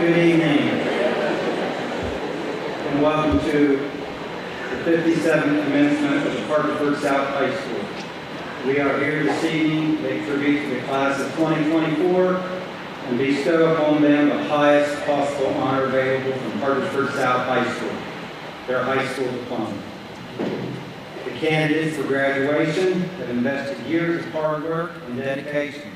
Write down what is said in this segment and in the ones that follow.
Good evening, and welcome to the 57th commencement of the Parkersburg South High School. We are here this evening to pay tribute to the class of 2024 and bestow upon them the highest possible honor available from Parkersburg South High School, their high school diploma. The candidates for graduation have invested years of hard work and dedication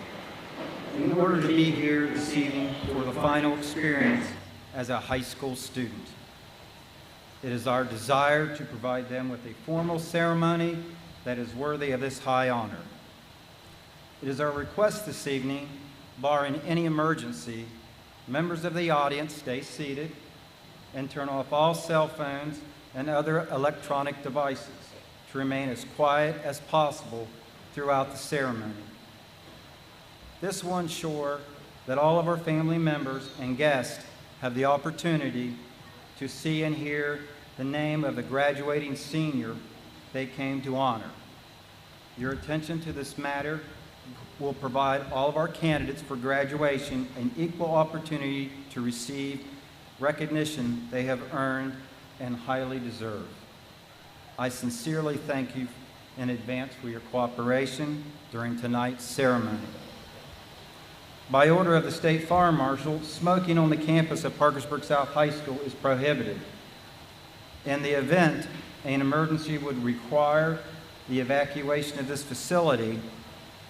in order to be here this evening for the final experience as a high school student. It is our desire to provide them with a formal ceremony that is worthy of this high honor. It is our request this evening, barring any emergency, members of the audience stay seated and turn off all cell phones and other electronic devices to remain as quiet as possible throughout the ceremony. This will ensure that all of our family members and guests have the opportunity to see and hear the name of the graduating senior they came to honor. Your attention to this matter will provide all of our candidates for graduation an equal opportunity to receive recognition they have earned and highly deserve. I sincerely thank you in advance for your cooperation during tonight's ceremony. By order of the State Fire Marshal, smoking on the campus of Parkersburg South High School is prohibited. In the event an emergency would require the evacuation of this facility,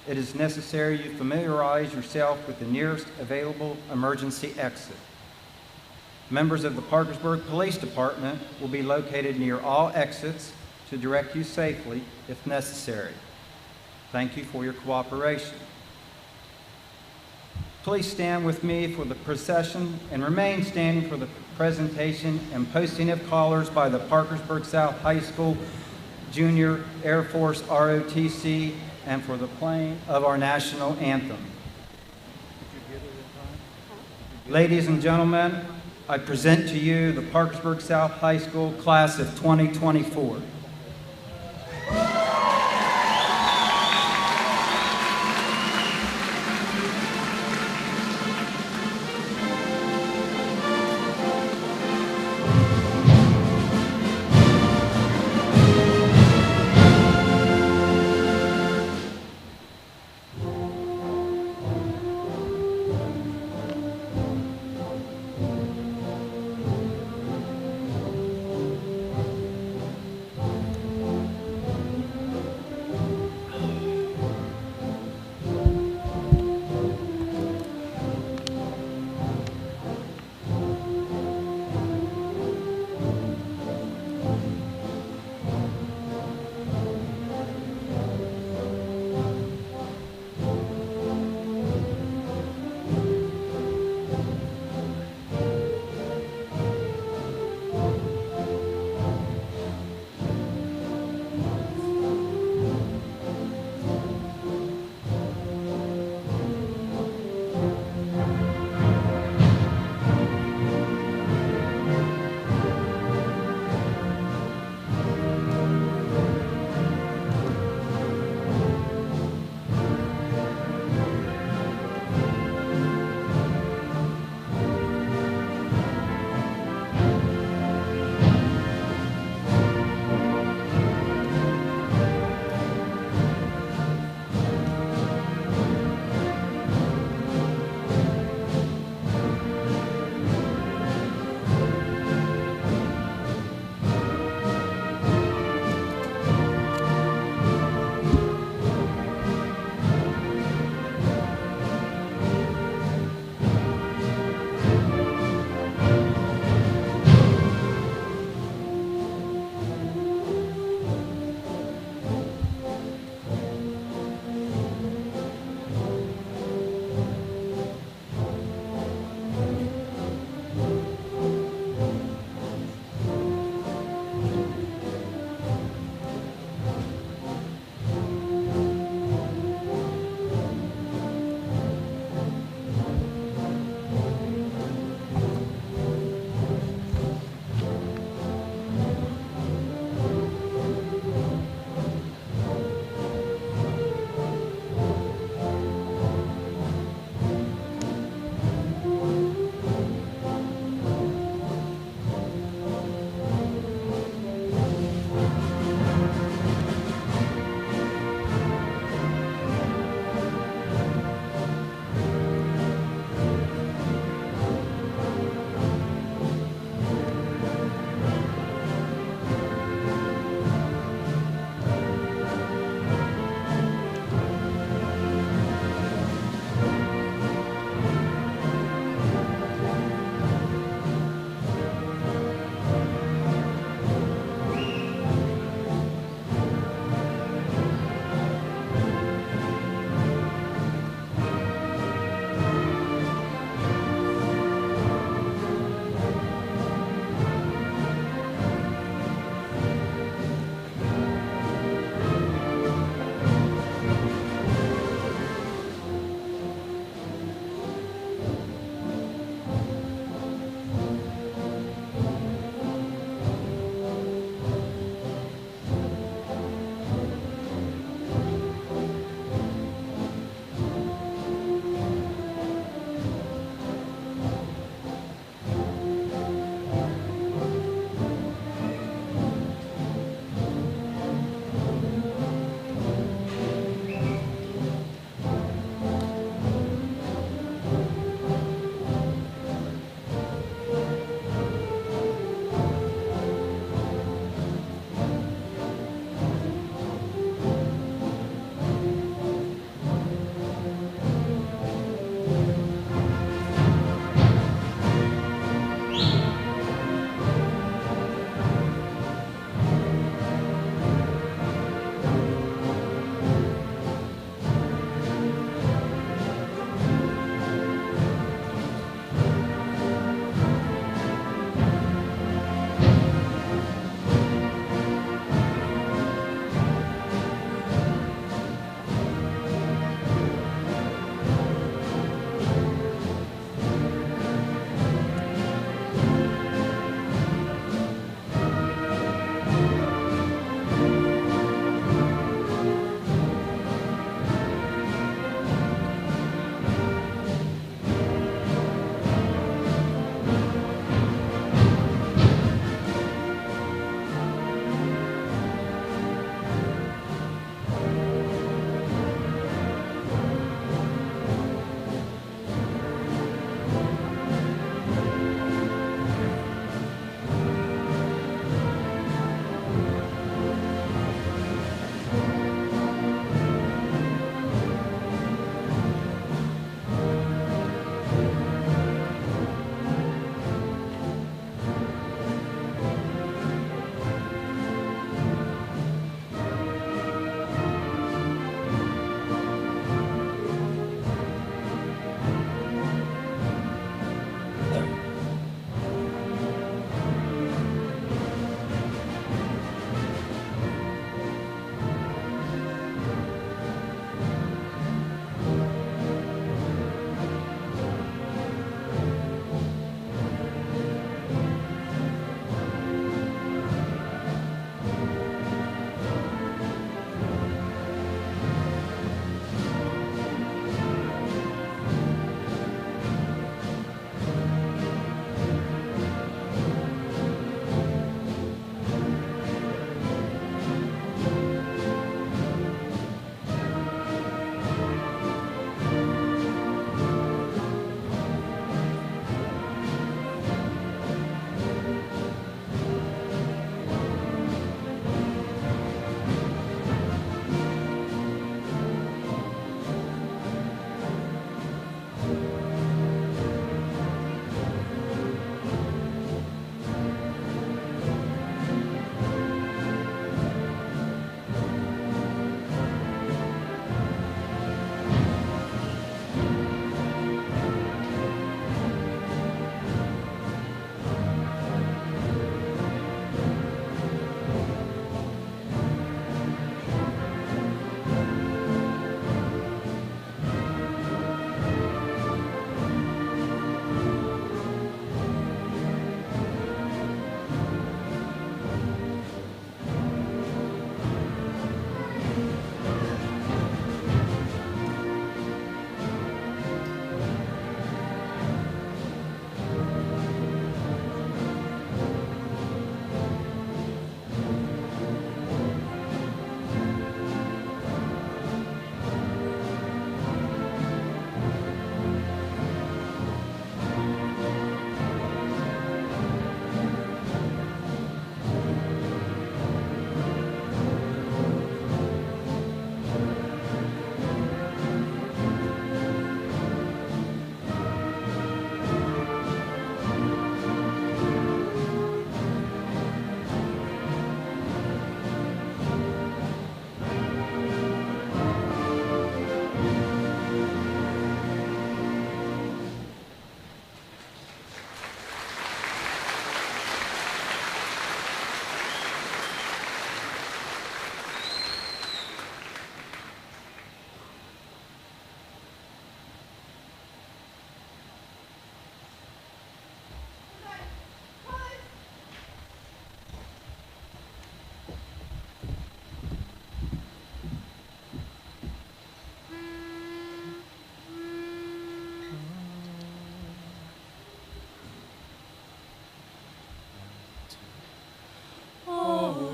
it is necessary you familiarize yourself with the nearest available emergency exit. Members of the Parkersburg Police Department will be located near all exits to direct you safely if necessary. Thank you for your cooperation. Please stand with me for the procession and remain standing for the presentation and posting of colors by the Parkersburg South High School Junior Air Force ROTC and for the playing of our national anthem. Ladies and gentlemen, I present to you the Parkersburg South High School class of 2024.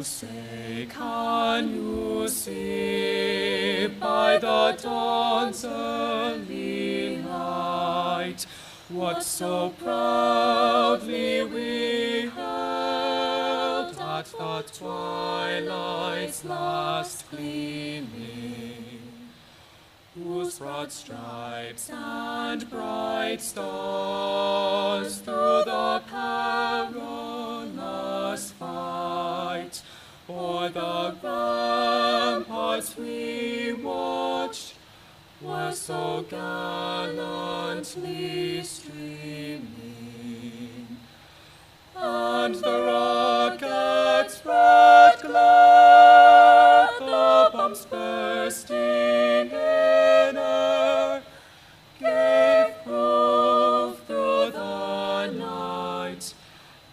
say, can you see by the dawn's early light what so proudly we held at the twilight's last gleaming, whose broad stripes and bright stars through the perilous fight o'er the ramparts we watched were so gallantly streaming, and the rockets' red glare, the bombs bursting in air, gave proof through the night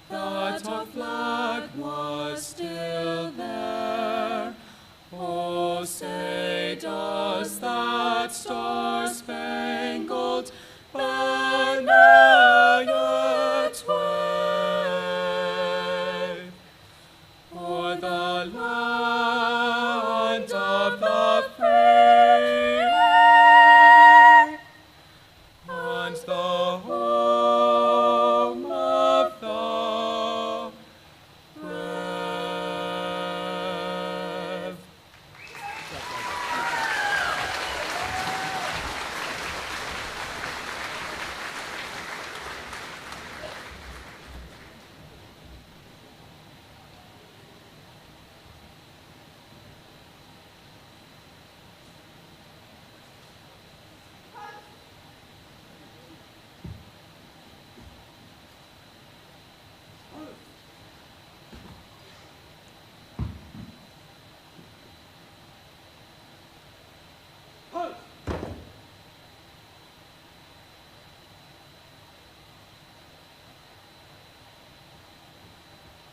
that our flag was still there. Oh, say, does that star-spangled banner yet wave o'er the land of the free and the home of the brave?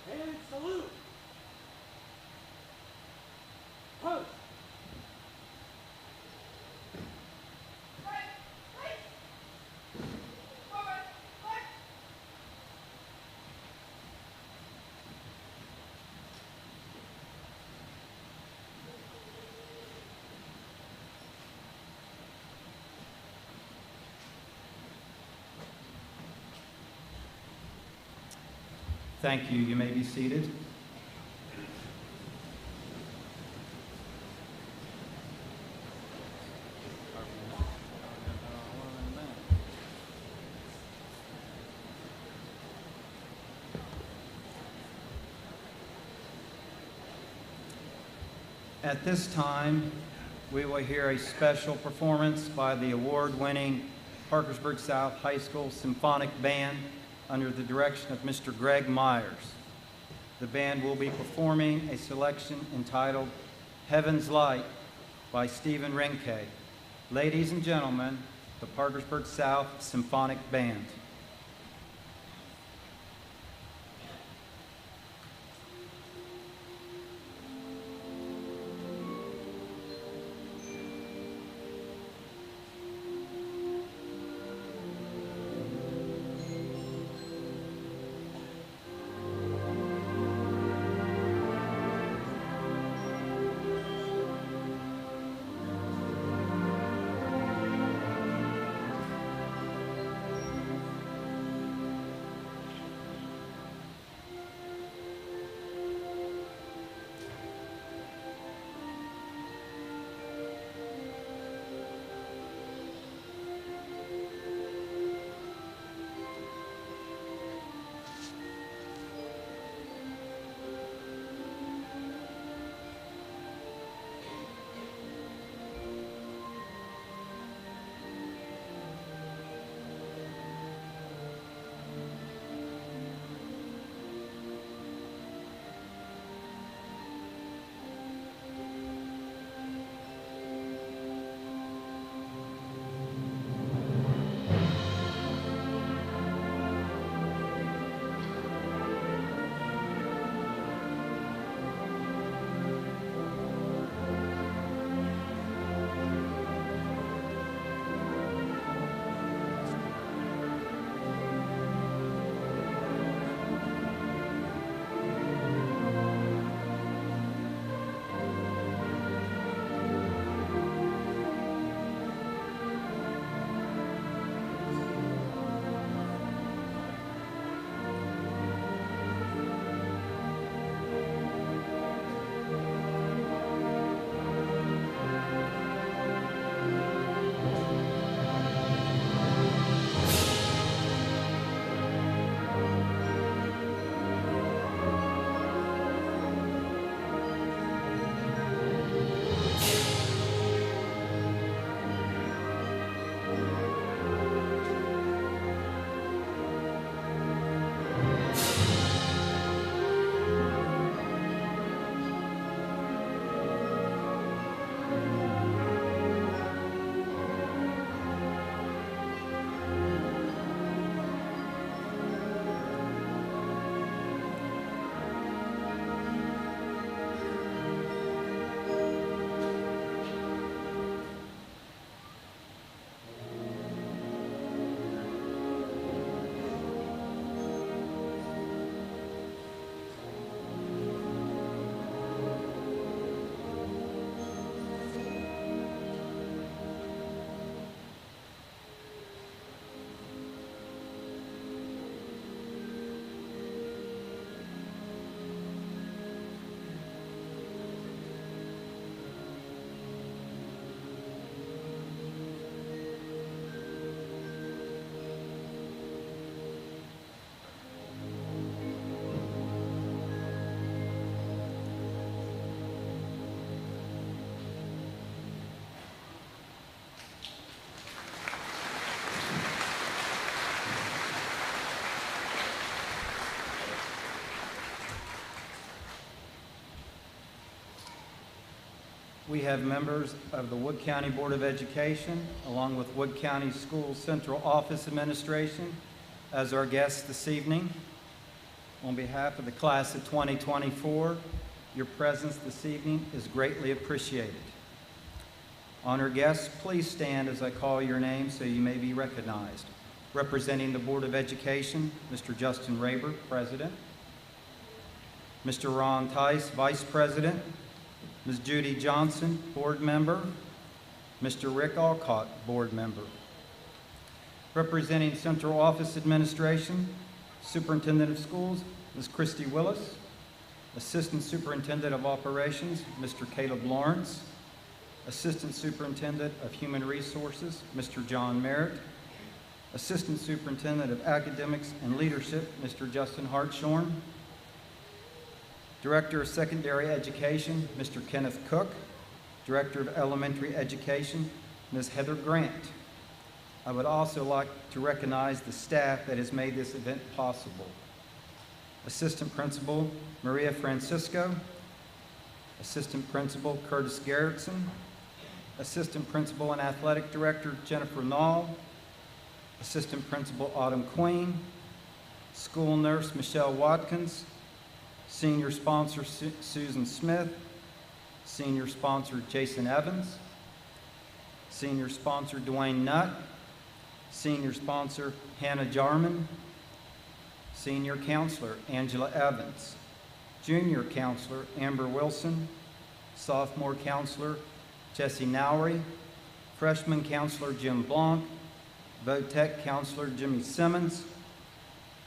And salute. Post. Thank you. You may be seated. At this time, we will hear a special performance by the award-winning Parkersburg South High School Symphonic Band under the direction of Mr. Greg Myers. The band will be performing a selection entitled Heaven's Light by Stephen Rinke. Ladies and gentlemen, the Parkersburg South Symphonic Band. we have members of the Wood County Board of Education, along with Wood County Schools Central Office Administration, as our guests this evening. On behalf of the class of 2024, your presence this evening is greatly appreciated. Honored guests, please stand as I call your name so you may be recognized. Representing the Board of Education, Mr. Justin Raber, President. Mr. Ron Tice, Vice President. Ms. Judy Johnson, Board Member. Mr. Rick Alcott, Board Member. Representing Central Office Administration, Superintendent of Schools, Ms. Christy Willis. Assistant Superintendent of Operations, Mr. Caleb Lawrence. Assistant Superintendent of Human Resources, Mr. John Merritt. Assistant Superintendent of Academics and Leadership, Mr. Justin Hartshorn. Director of Secondary Education, Mr. Kenneth Cook. Director of Elementary Education, Ms. Heather Grant. I would also like to recognize the staff that has made this event possible. Assistant Principal, Maria Francisco. Assistant Principal, Curtis Garrettson. Assistant Principal and Athletic Director, Jennifer Nall. Assistant Principal, Autumn Queen. School Nurse, Michelle Watkins. Senior Sponsor, Susan Smith. Senior Sponsor, Jason Evans. Senior Sponsor, Dwayne Nutt. Senior Sponsor, Hannah Jarman. Senior Counselor, Angela Evans. Junior Counselor, Amber Wilson. Sophomore Counselor, Jesse Nowry. Freshman Counselor, Jim Blanc. VOTEC Counselor, Jimmy Simmons.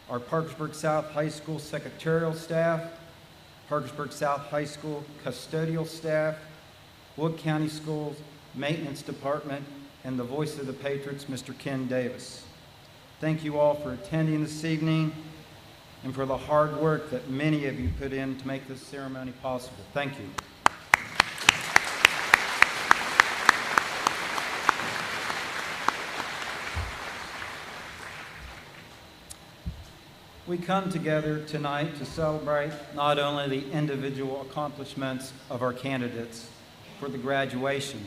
Our Parkersburg South High School secretarial staff, Parkersburg South High School custodial staff, Wood County Schools Maintenance Department, and the voice of the Patriots, Mr. Ken Davis. Thank you all for attending this evening and for the hard work that many of you put in to make this ceremony possible. Thank you. We come together tonight to celebrate not only the individual accomplishments of our candidates for the graduation,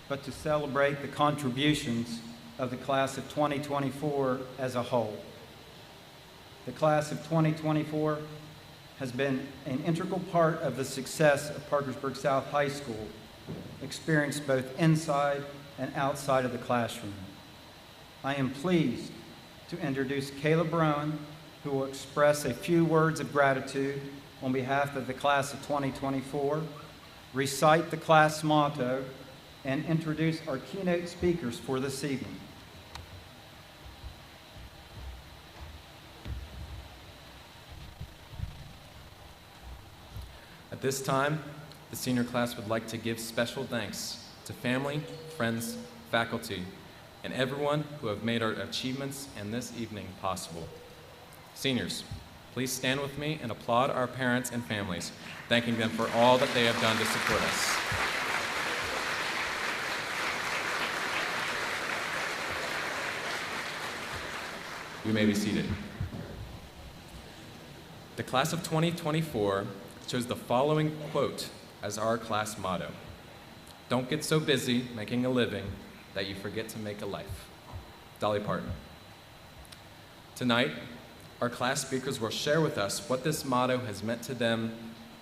but to celebrate the contributions of the class of 2024 as a whole. The class of 2024 has been an integral part of the success of Parkersburg South High School, experienced both inside and outside of the classroom. I am pleased to introduce Caleb Rowan, who will express a few words of gratitude on behalf of the class of 2024, recite the class motto, and introduce our keynote speakers for this evening. At this time, the senior class would like to give special thanks to family, friends, faculty, and everyone who have made our achievements and this evening possible. Seniors, please stand with me and applaud our parents and families, thanking them for all that they have done to support us. You may be seated. The class of 2024 chose the following quote as our class motto: "Don't get so busy making a living that you forget to make a life." Dolly Parton. Tonight, our class speakers will share with us what this motto has meant to them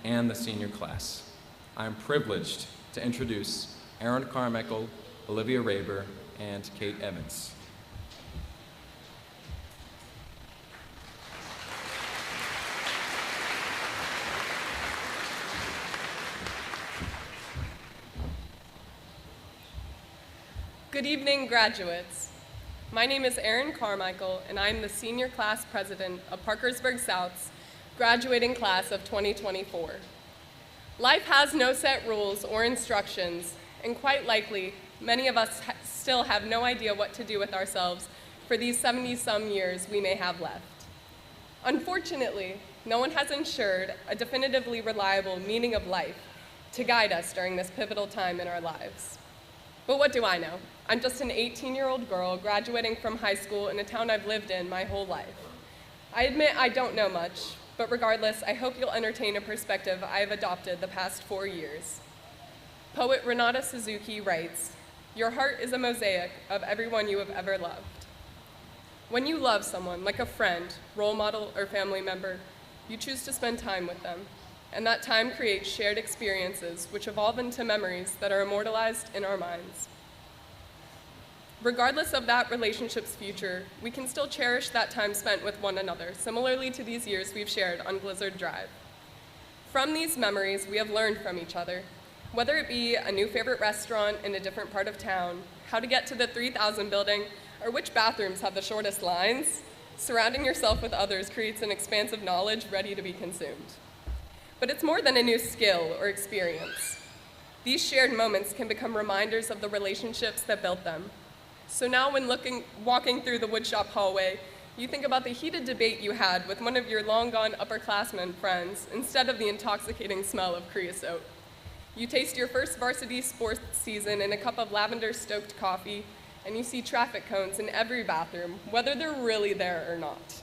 and the senior class. I am privileged to introduce Aaron Carmichael, Olivia Raber, and Kate Evans. Good evening, graduates. My name is Aaron Carmichael, and I'm the senior class president of Parkersburg South's graduating class of 2024. Life has no set rules or instructions, and quite likely, many of us still have no idea what to do with ourselves for these 70-some years we may have left. Unfortunately, no one has ensured a definitively reliable meaning of life to guide us during this pivotal time in our lives. But what do I know? I'm just an 18-year-old girl graduating from high school in a town I've lived in my whole life. I admit I don't know much, but regardless, I hope you'll entertain a perspective I have adopted the past 4 years. Poet Renata Suzuki writes, "Your heart is a mosaic of everyone you have ever loved." When you love someone, like a friend, role model, or family member, you choose to spend time with them, and that time creates shared experiences which evolve into memories that are immortalized in our minds. Regardless of that relationship's future, we can still cherish that time spent with one another, similarly to these years we've shared on Blizzard Drive. From these memories, we have learned from each other, whether it be a new favorite restaurant in a different part of town, how to get to the 3000 building, or which bathrooms have the shortest lines. Surrounding yourself with others creates an expanse of knowledge ready to be consumed. But it's more than a new skill or experience. These shared moments can become reminders of the relationships that built them. So now when walking through the woodshop hallway, you think about the heated debate you had with one of your long-gone upperclassmen friends instead of the intoxicating smell of creosote. You taste your first varsity sports season in a cup of lavender-stoked coffee, and you see traffic cones in every bathroom, whether they're really there or not.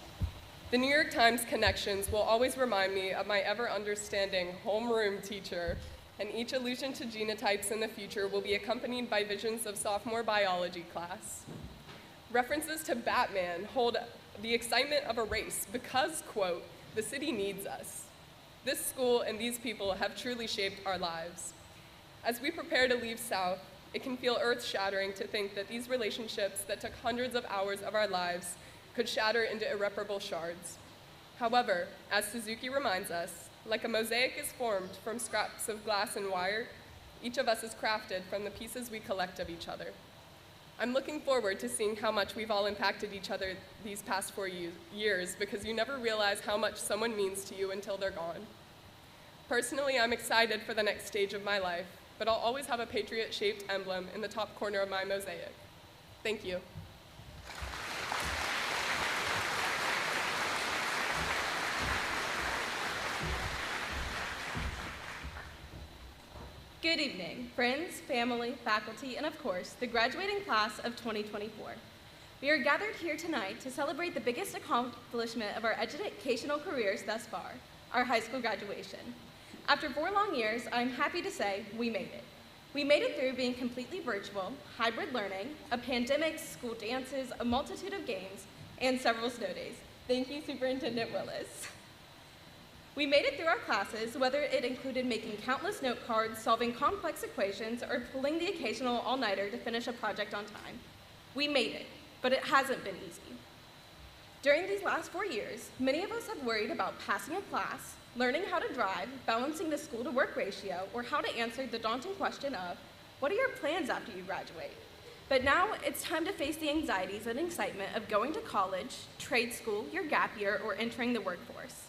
The New York Times connections will always remind me of my ever-understanding homeroom teacher, and each allusion to genotypes in the future will be accompanied by visions of sophomore biology class. References to Batman hold the excitement of a race because, quote, "the city needs us." This school and these people have truly shaped our lives. As we prepare to leave South, it can feel earth-shattering to think that these relationships that took hundreds of hours of our lives could shatter into irreparable shards. However, as Suzuki reminds us, like a mosaic is formed from scraps of glass and wire, each of us is crafted from the pieces we collect of each other. I'm looking forward to seeing how much we've all impacted each other these past 4 years, because you never realize how much someone means to you until they're gone. Personally, I'm excited for the next stage of my life, but I'll always have a Patriot-shaped emblem in the top corner of my mosaic. Thank you. Good evening, friends, family, faculty, and of course, the graduating class of 2024. We are gathered here tonight to celebrate the biggest accomplishment of our educational careers thus far, our high school graduation. After 4 long years, I'm happy to say we made it. We made it through being completely virtual, hybrid learning, a pandemic, school dances, a multitude of games, and several snow days. Thank you, Superintendent Willis. We made it through our classes, whether it included making countless note cards, solving complex equations, or pulling the occasional all-nighter to finish a project on time. We made it, but it hasn't been easy. During these last 4 years, many of us have worried about passing a class, learning how to drive, balancing the school-to-work ratio, or how to answer the daunting question of, what are your plans after you graduate? But now it's time to face the anxieties and excitement of going to college, trade school, your gap year, or entering the workforce.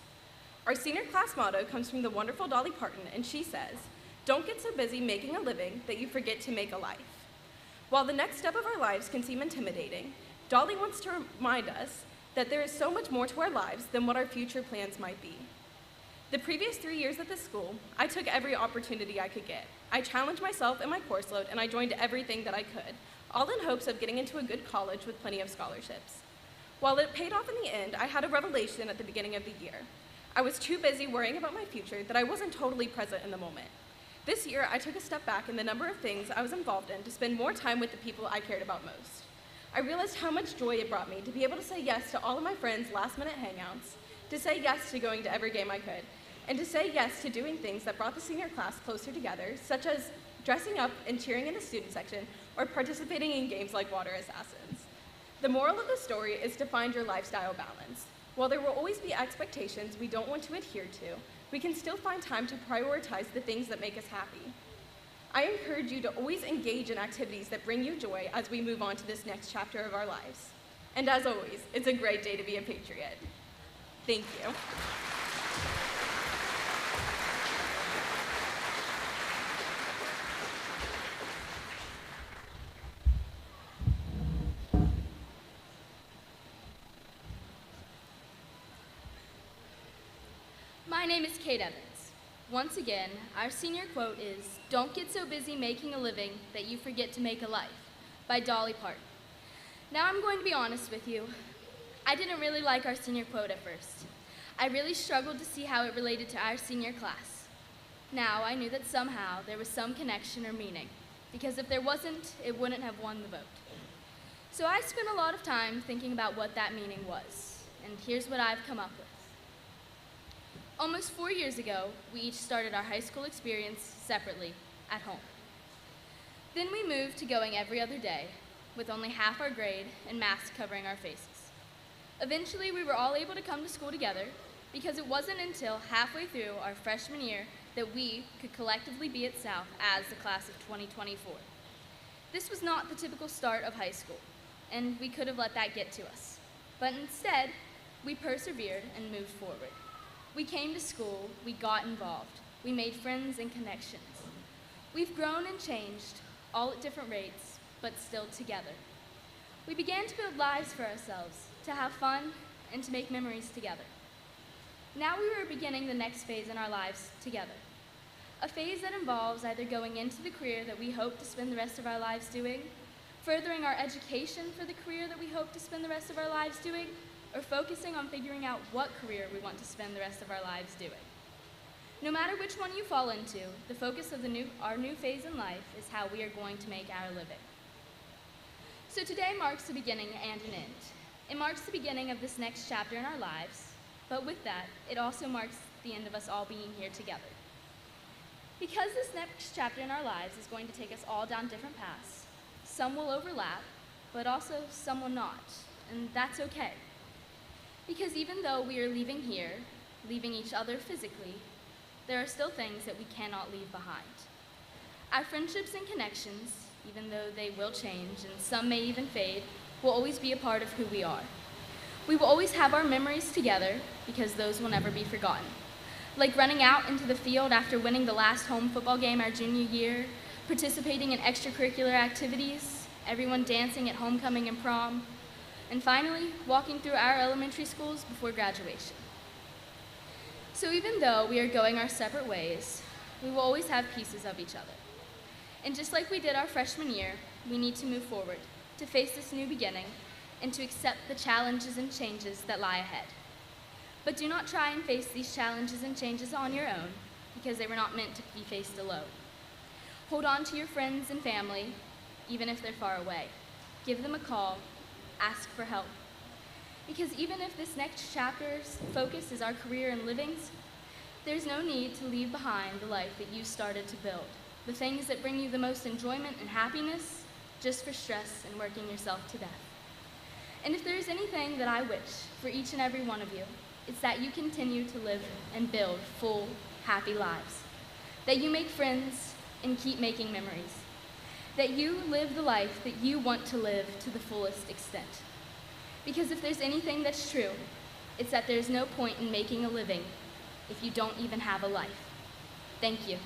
Our senior class motto comes from the wonderful Dolly Parton, and she says, "Don't get so busy making a living that you forget to make a life." While the next step of our lives can seem intimidating, Dolly wants to remind us that there is so much more to our lives than what our future plans might be. The previous 3 years at this school, I took every opportunity I could get. I challenged myself and my course load, and I joined everything that I could, all in hopes of getting into a good college with plenty of scholarships. While it paid off in the end, I had a revelation at the beginning of the year. I was too busy worrying about my future that I wasn't totally present in the moment. This year, I took a step back in the number of things I was involved in to spend more time with the people I cared about most. I realized how much joy it brought me to be able to say yes to all of my friends' last-minute hangouts, to say yes to going to every game I could, and to say yes to doing things that brought the senior class closer together, such as dressing up and cheering in the student section, or participating in games like Water Assassins. The moral of the story is to find your lifestyle balance. While there will always be expectations we don't want to adhere to, we can still find time to prioritize the things that make us happy. I encourage you to always engage in activities that bring you joy as we move on to this next chapter of our lives. And as always, it's a great day to be a Patriot. Thank you. My name is Kate Evans. Once again, our senior quote is, "Don't get so busy making a living that you forget to make a life," by Dolly Parton. Now I'm going to be honest with you. I didn't really like our senior quote at first. I really struggled to see how it related to our senior class. Now I knew that somehow there was some connection or meaning, because if there wasn't, it wouldn't have won the vote. So I spent a lot of time thinking about what that meaning was, and here's what I've come up with. Almost 4 years ago, we each started our high school experience separately, at home. Then we moved to going every other day, with only half our grade and masks covering our faces. Eventually, we were all able to come to school together, because it wasn't until halfway through our freshman year that we could collectively be at South as the class of 2024. This was not the typical start of high school, and we could have let that get to us. But instead, we persevered and moved forward. We came to school, we got involved, we made friends and connections. We've grown and changed, all at different rates, but still together. We began to build lives for ourselves, to have fun, and to make memories together. Now we were beginning the next phase in our lives together. A phase that involves either going into the career that we hope to spend the rest of our lives doing, furthering our education for the career that we hope to spend the rest of our lives doing, or focusing on figuring out what career we want to spend the rest of our lives doing. No matter which one you fall into, the focus of our new phase in life is how we are going to make our living. So today marks the beginning and an end. It marks the beginning of this next chapter in our lives, but with that, it also marks the end of us all being here together. Because this next chapter in our lives is going to take us all down different paths, some will overlap, but also some will not, and that's okay. Because even though we are leaving here, leaving each other physically, there are still things that we cannot leave behind. Our friendships and connections, even though they will change and some may even fade, will always be a part of who we are. We will always have our memories together because those will never be forgotten. Like running out into the field after winning the last home football game our junior year, participating in extracurricular activities, everyone dancing at homecoming and prom, and finally, walking through our elementary schools before graduation. So even though we are going our separate ways, we will always have pieces of each other. And just like we did our freshman year, we need to move forward, to face this new beginning, and to accept the challenges and changes that lie ahead. But do not try and face these challenges and changes on your own, because they were not meant to be faced alone. Hold on to your friends and family, even if they're far away. Give them a call, ask for help. Because even if this next chapter's focus is our career and livings, there's no need to leave behind the life that you started to build, the things that bring you the most enjoyment and happiness, just for stress and working yourself to death. And if there is anything that I wish for each and every one of you, it's that you continue to live and build full, happy lives, that you make friends and keep making memories, that you live the life that you want to live to the fullest extent. Because if there's anything that's true, it's that there's no point in making a living if you don't even have a life. Thank you.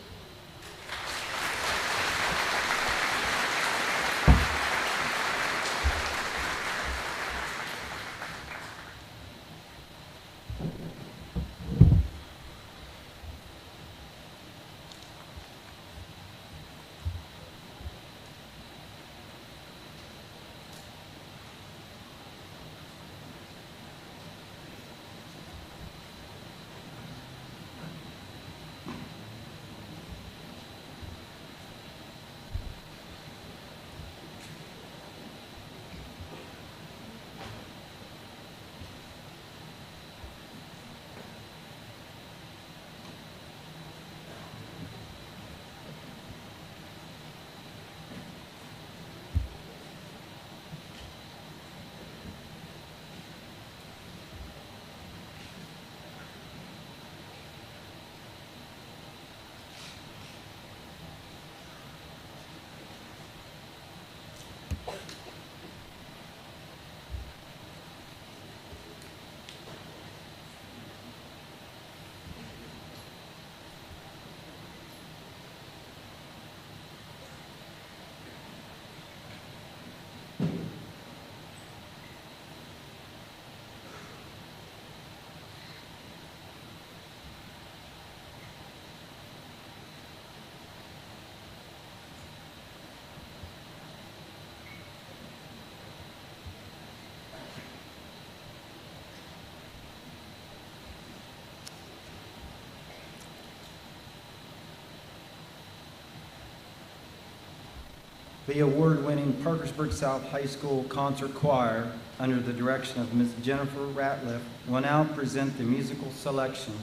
The award-winning Parkersburg South High School Concert Choir, under the direction of Ms. Jennifer Ratliff, will now present the musical selection,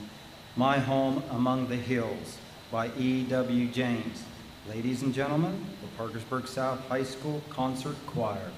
My Home Among the Hills, by E.W. James. Ladies and gentlemen, the Parkersburg South High School Concert Choir.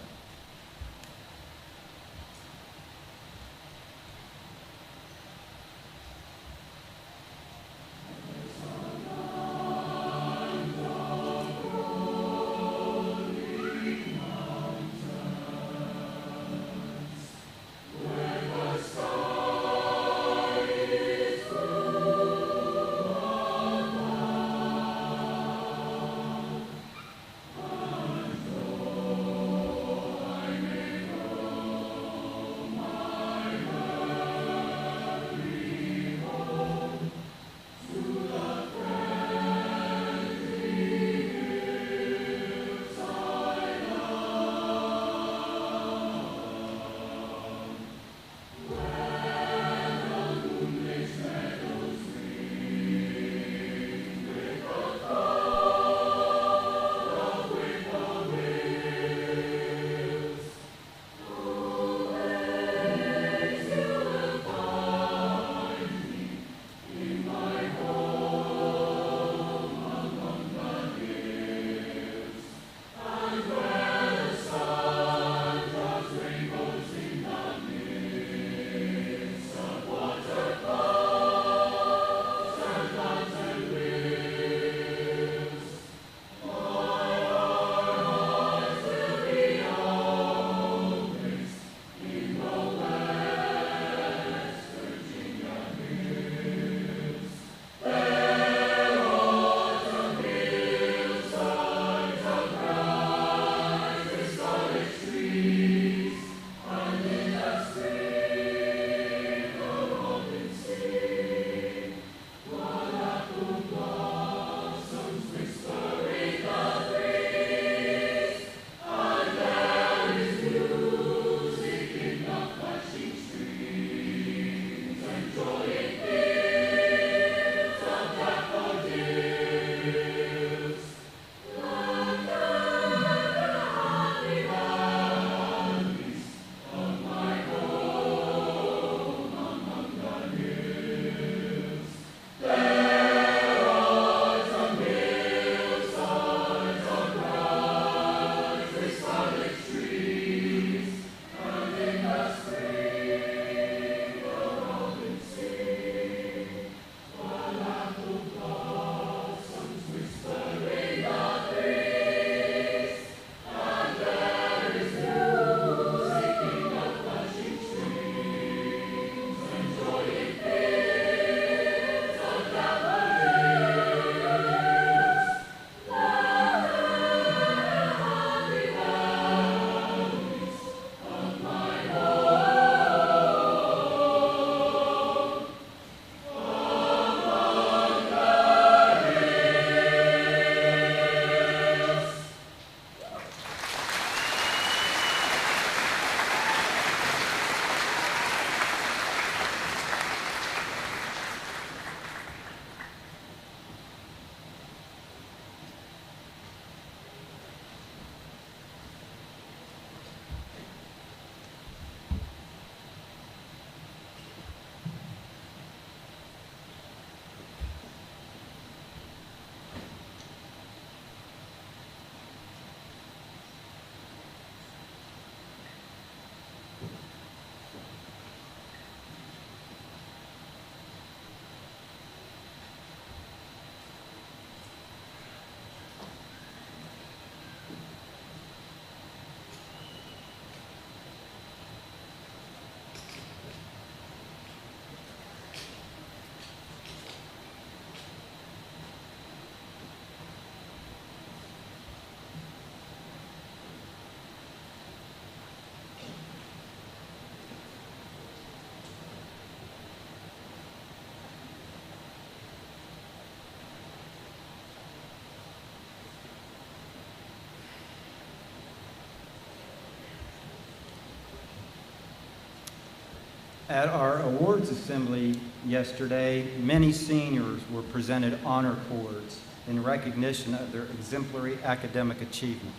At our awards assembly yesterday, many seniors were presented honor cords in recognition of their exemplary academic achievement.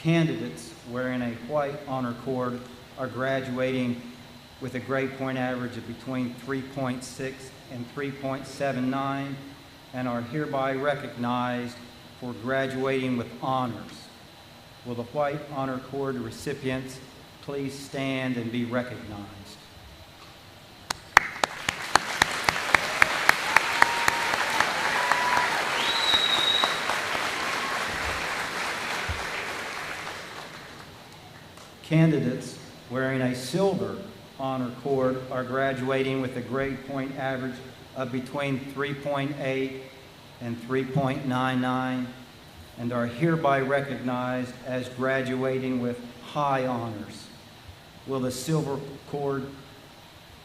Candidates wearing a white honor cord are graduating with a grade point average of between 3.6 and 3.79 and are hereby recognized for graduating with honors. Will the white honor cord recipients please stand and be recognized? Candidates wearing a silver honor cord are graduating with a grade point average of between 3.8 and 3.99 and are hereby recognized as graduating with high honors. Will the silver cord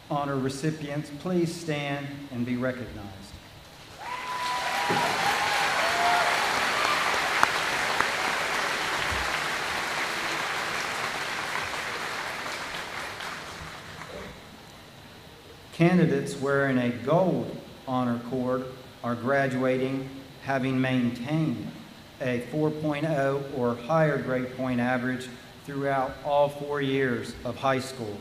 honor recipients please stand and be recognized? Candidates wearing a gold honor cord are graduating having maintained a 4.0 or higher grade point average throughout all 4 years of high school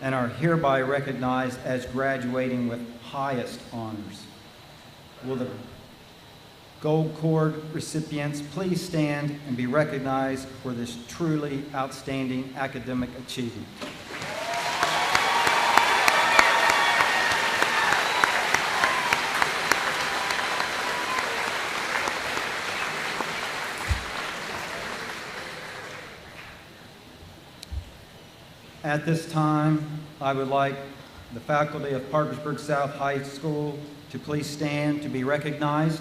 and are hereby recognized as graduating with highest honors. Will the gold cord recipients please stand and be recognized for this truly outstanding academic achievement? At this time, I would like the faculty of Parkersburg South High School to please stand to be recognized.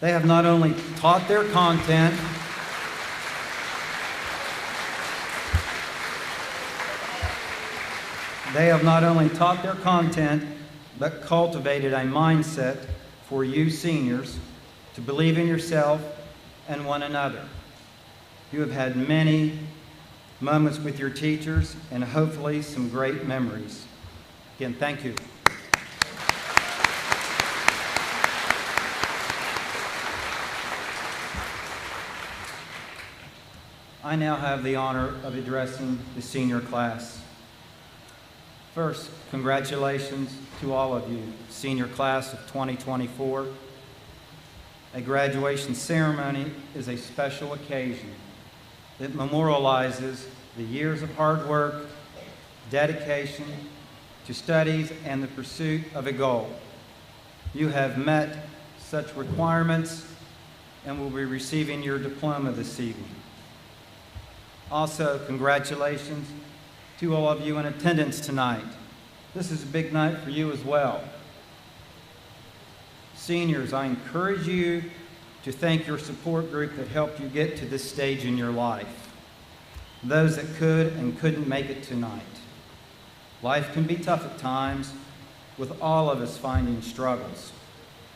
They have not only taught their content, but cultivated a mindset for you seniors to believe in yourself and one another. You have had many moments with your teachers and hopefully some great memories. Again, thank you. I now have the honor of addressing the senior class. First, congratulations to all of you, senior class of 2024. A graduation ceremony is a special occasion. It memorializes the years of hard work, dedication to studies, and the pursuit of a goal. You have met such requirements and will be receiving your diploma this evening. Also, congratulations to all of you in attendance tonight. This is a big night for you as well. Seniors, I encourage you to thank your support group that helped you get to this stage in your life. Those that could and couldn't make it tonight. Life can be tough at times, with all of us finding struggles.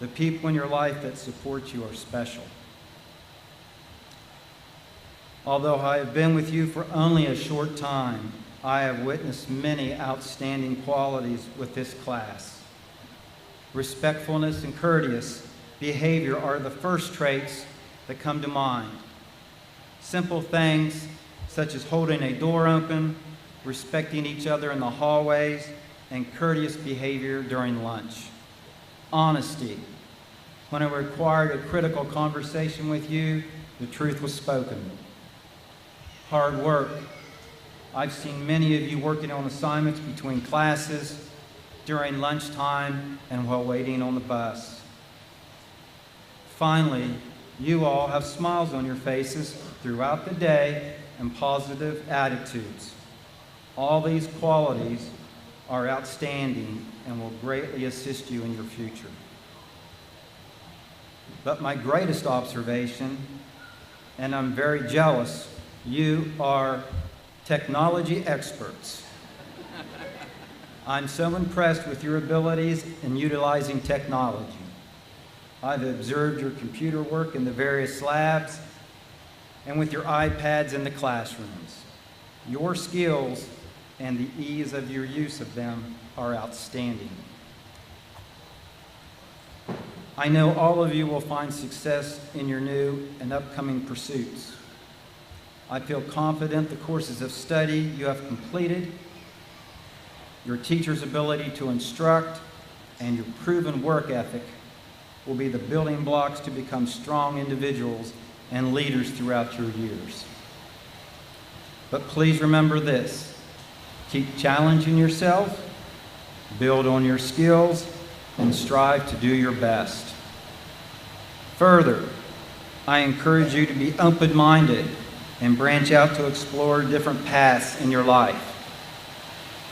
The people in your life that support you are special. Although I have been with you for only a short time, I have witnessed many outstanding qualities with this class. Respectfulness and courteous behavior are the first traits that come to mind. Simple things such as holding a door open, respecting each other in the hallways, and courteous behavior during lunch. Honesty. When I required a critical conversation with you, the truth was spoken. Hard work. I've seen many of you working on assignments between classes, during lunchtime, and while waiting on the bus. Finally, you all have smiles on your faces throughout the day and positive attitudes. All these qualities are outstanding and will greatly assist you in your future. But my greatest observation, and I'm very jealous, you are technology experts. I'm so impressed with your abilities in utilizing technology. I've observed your computer work in the various labs and with your iPads in the classrooms. Your skills and the ease of your use of them are outstanding. I know all of you will find success in your new and upcoming pursuits. I feel confident the courses of study you have completed, your teacher's ability to instruct, and your proven work ethic will be the building blocks to become strong individuals and leaders throughout your years. But please remember this: keep challenging yourself, build on your skills, and strive to do your best. Further, I encourage you to be open-minded and branch out to explore different paths in your life.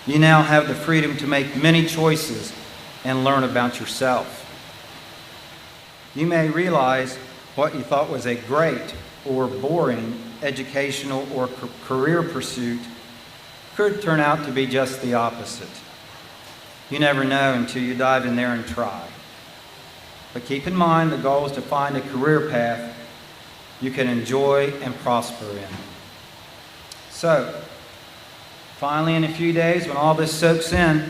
You now have the freedom to make many choices and learn about yourself. You may realize what you thought was a great or boring educational or career pursuit could turn out to be just the opposite. You never know until you dive in there and try. But keep in mind the goal is to find a career path you can enjoy and prosper in. So, finally, in a few days, when all this soaks in,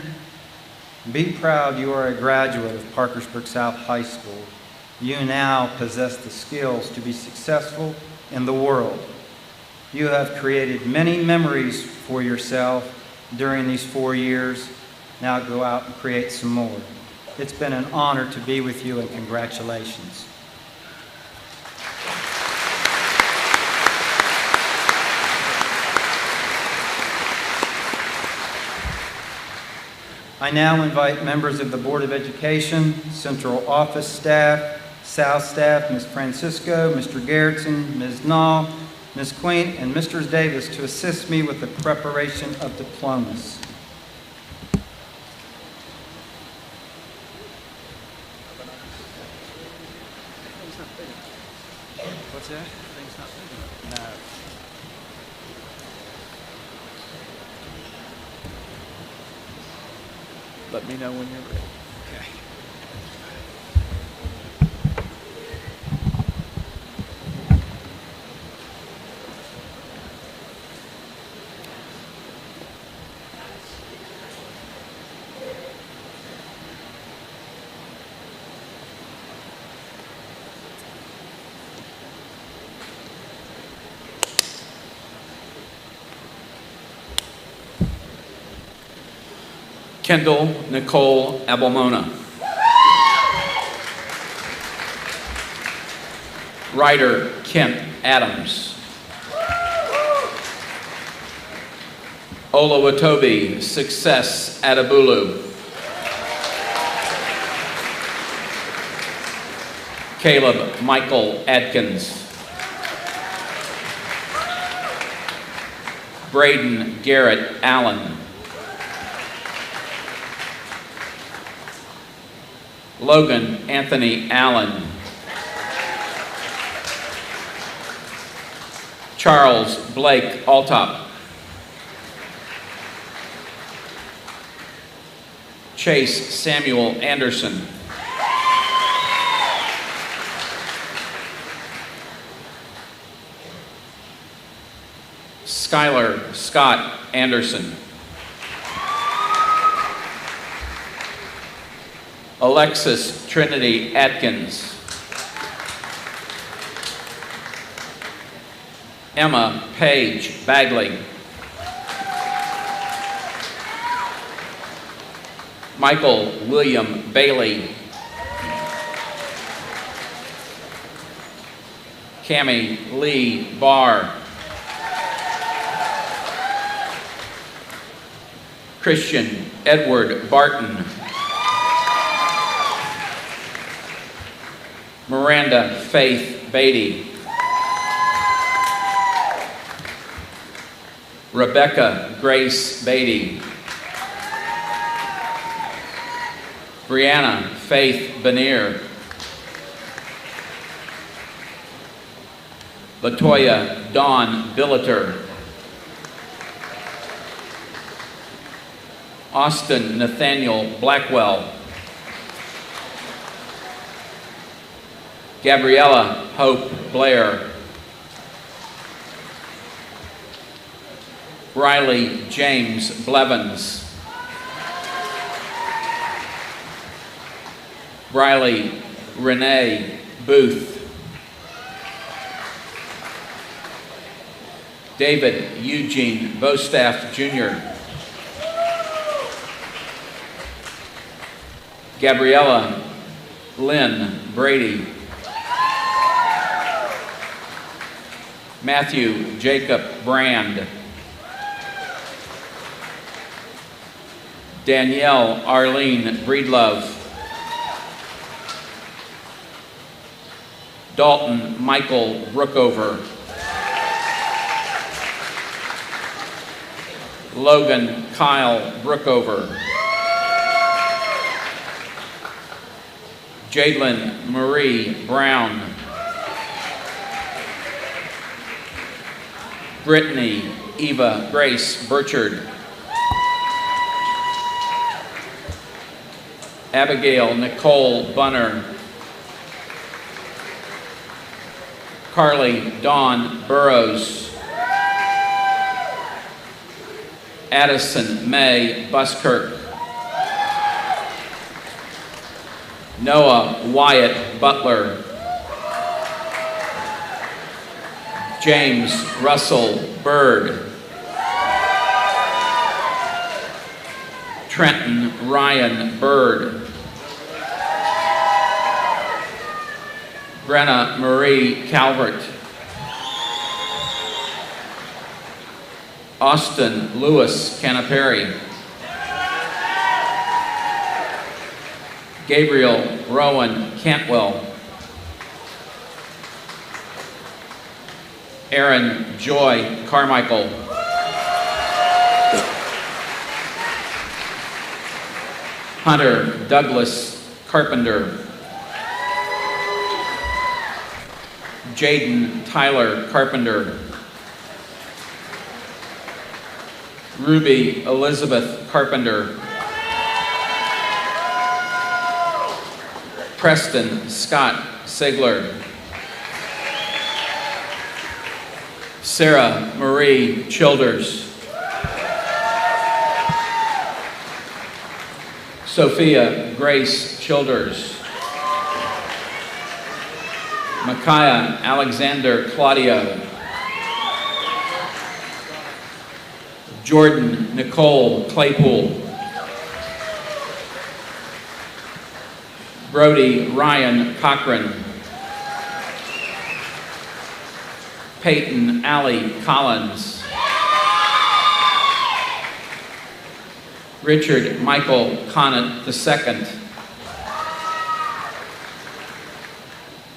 be proud you are a graduate of Parkersburg South High School. You now possess the skills to be successful in the world. You have created many memories for yourself during these 4 years. Now go out and create some more. It's been an honor to be with you, and congratulations. I now invite members of the Board of Education, Central Office staff, South staff, Ms. Francisco, Mr. Garrettson, Ms. Nall, Ms. Queen, and Mr. Davis to assist me with the preparation of diplomas. What's that? Thing's not big enough. No. Let me know when you're ready. Okay. Kendall Nicole Abelmona. Ryder Kent Adams. Olawatobi Success Adabulu. Caleb Michael Adkins. Braden Garrett Allen. Logan Anthony Allen. Charles Blake Altop. Chase Samuel Anderson. Skylar Scott Anderson. Alexis Trinity Atkins. Emma Page Bagley. Michael William Bailey. Cammie Lee Barr. Christian Edward Barton. Miranda Faith Beatty. Rebecca Grace Beatty. Brianna Faith Benier. Latoya Dawn Billiter. Austin Nathaniel Blackwell. Gabriella Hope Blair. Riley James Blevins. Riley Renee Booth. David Eugene Bostaff Jr. Gabriella Lynn Brady. Matthew Jacob Brand. Danielle Arlene Breedlove. Dalton Michael Brookover. Logan Kyle Brookover. Jadlyn Marie Brown. Brittany Eva Grace Burchard. Abigail Nicole Bunner. Carly Dawn Burrows. Addison May Buskirk. Noah Wyatt Butler. James Russell Bird. Trenton Ryan Bird. Brenna Marie Calvert. Austin Lewis Canaperi. Gabriel Rowan Cantwell. Aaron Joy Carmichael. Hunter Douglas Carpenter. Jaden Tyler Carpenter. Ruby Elizabeth Carpenter. Preston Scott Sigler. Sarah Marie Childers. Sophia Grace Childers. Micaiah Alexander Claudio. Jordan Nicole Claypool. Brody Ryan Cochran. Peyton Allie Collins. Richard Michael Conant II.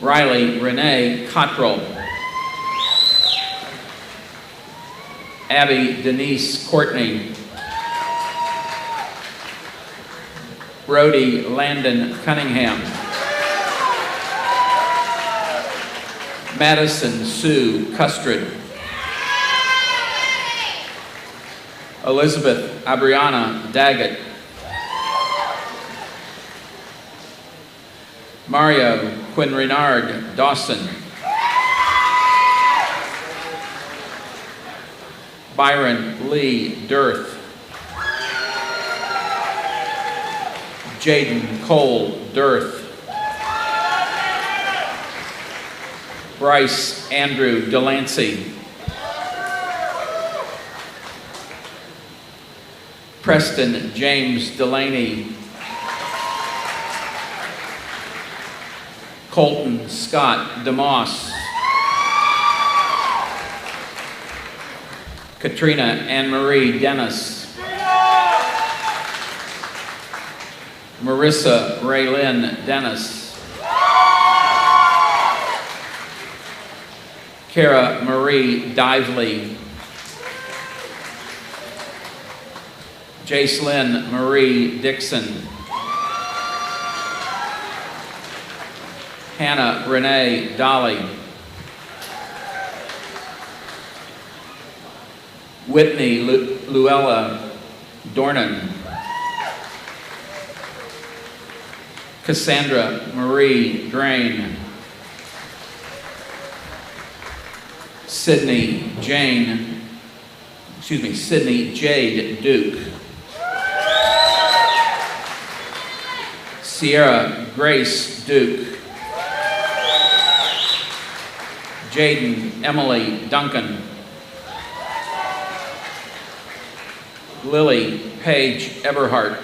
Riley Renee Cottrell. Abby Denise Courtney. Brody Landon Cunningham. Madison Sue Custard. Elizabeth Abriana Daggett. Mario Quinn Renard Dawson. Byron Lee Dirth. Jaden Cole Dirth. Bryce Andrew Delancey. Preston James Delaney. Colton Scott DeMoss. Katrina Anne-Marie Dennis. Marissa Raylyn Dennis. Kara Marie Dively. Jacelyn Marie Dixon. Hannah Renee Dolly. Whitney Luella Dornan. Cassandra Marie Drain. Sydney Jade Duke. Sierra Grace Duke. Jaden Emily Duncan. Lily Paige Eberhardt.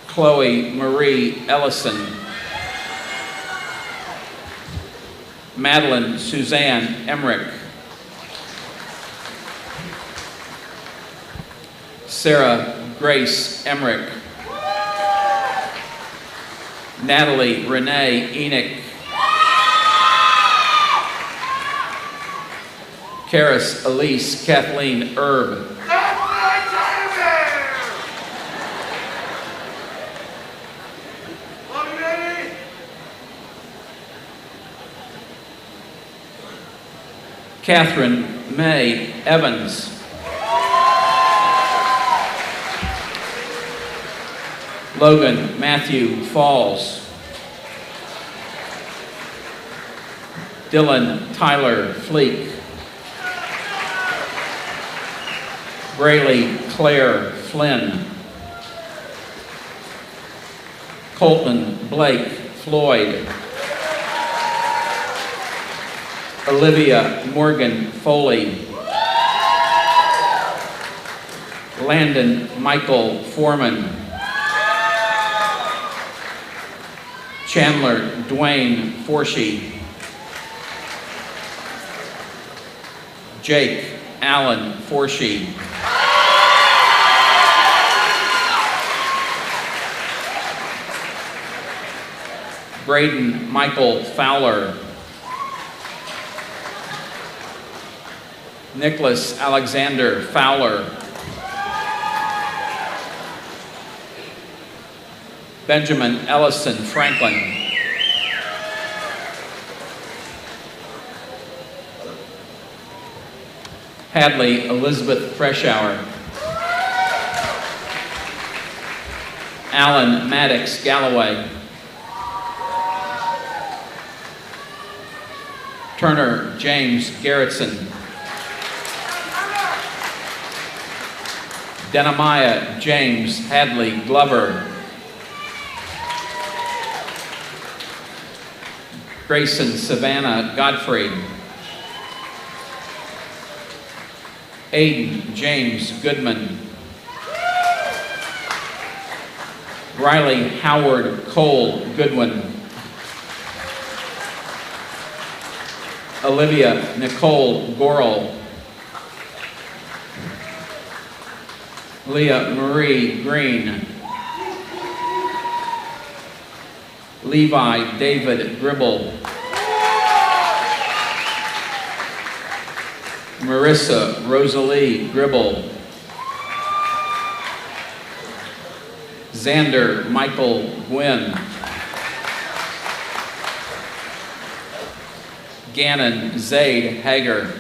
Chloe Marie Ellison. Madeline Suzanne Emmerich. Sarah Grace Emmerich. Natalie Renee Enoch. Karis Elise Kathleen Erb. Catherine May Evans. Logan Matthew Falls. Dylan Tyler Fleek. Braylee Claire Flynn. Colton Blake Floyd. Olivia Morgan Foley. Landon Michael Foreman. Chandler Dwayne Forshee. Jake Allen Forshee. Braden Michael Fowler. Nicholas Alexander Fowler. Benjamin Ellison Franklin. Hadley Elizabeth Freshour. Alan Maddox Galloway. Turner James Garrettson. Denemiah James Hadley Glover. Grayson Savannah Godfrey. Aiden James Goodman. Riley Howard Cole Goodwin. Olivia Nicole Gorel. Leah Marie Green. Levi David Gribble. Marissa Rosalie Gribble. Xander Michael Gwynn. Gannon Zaid Hager.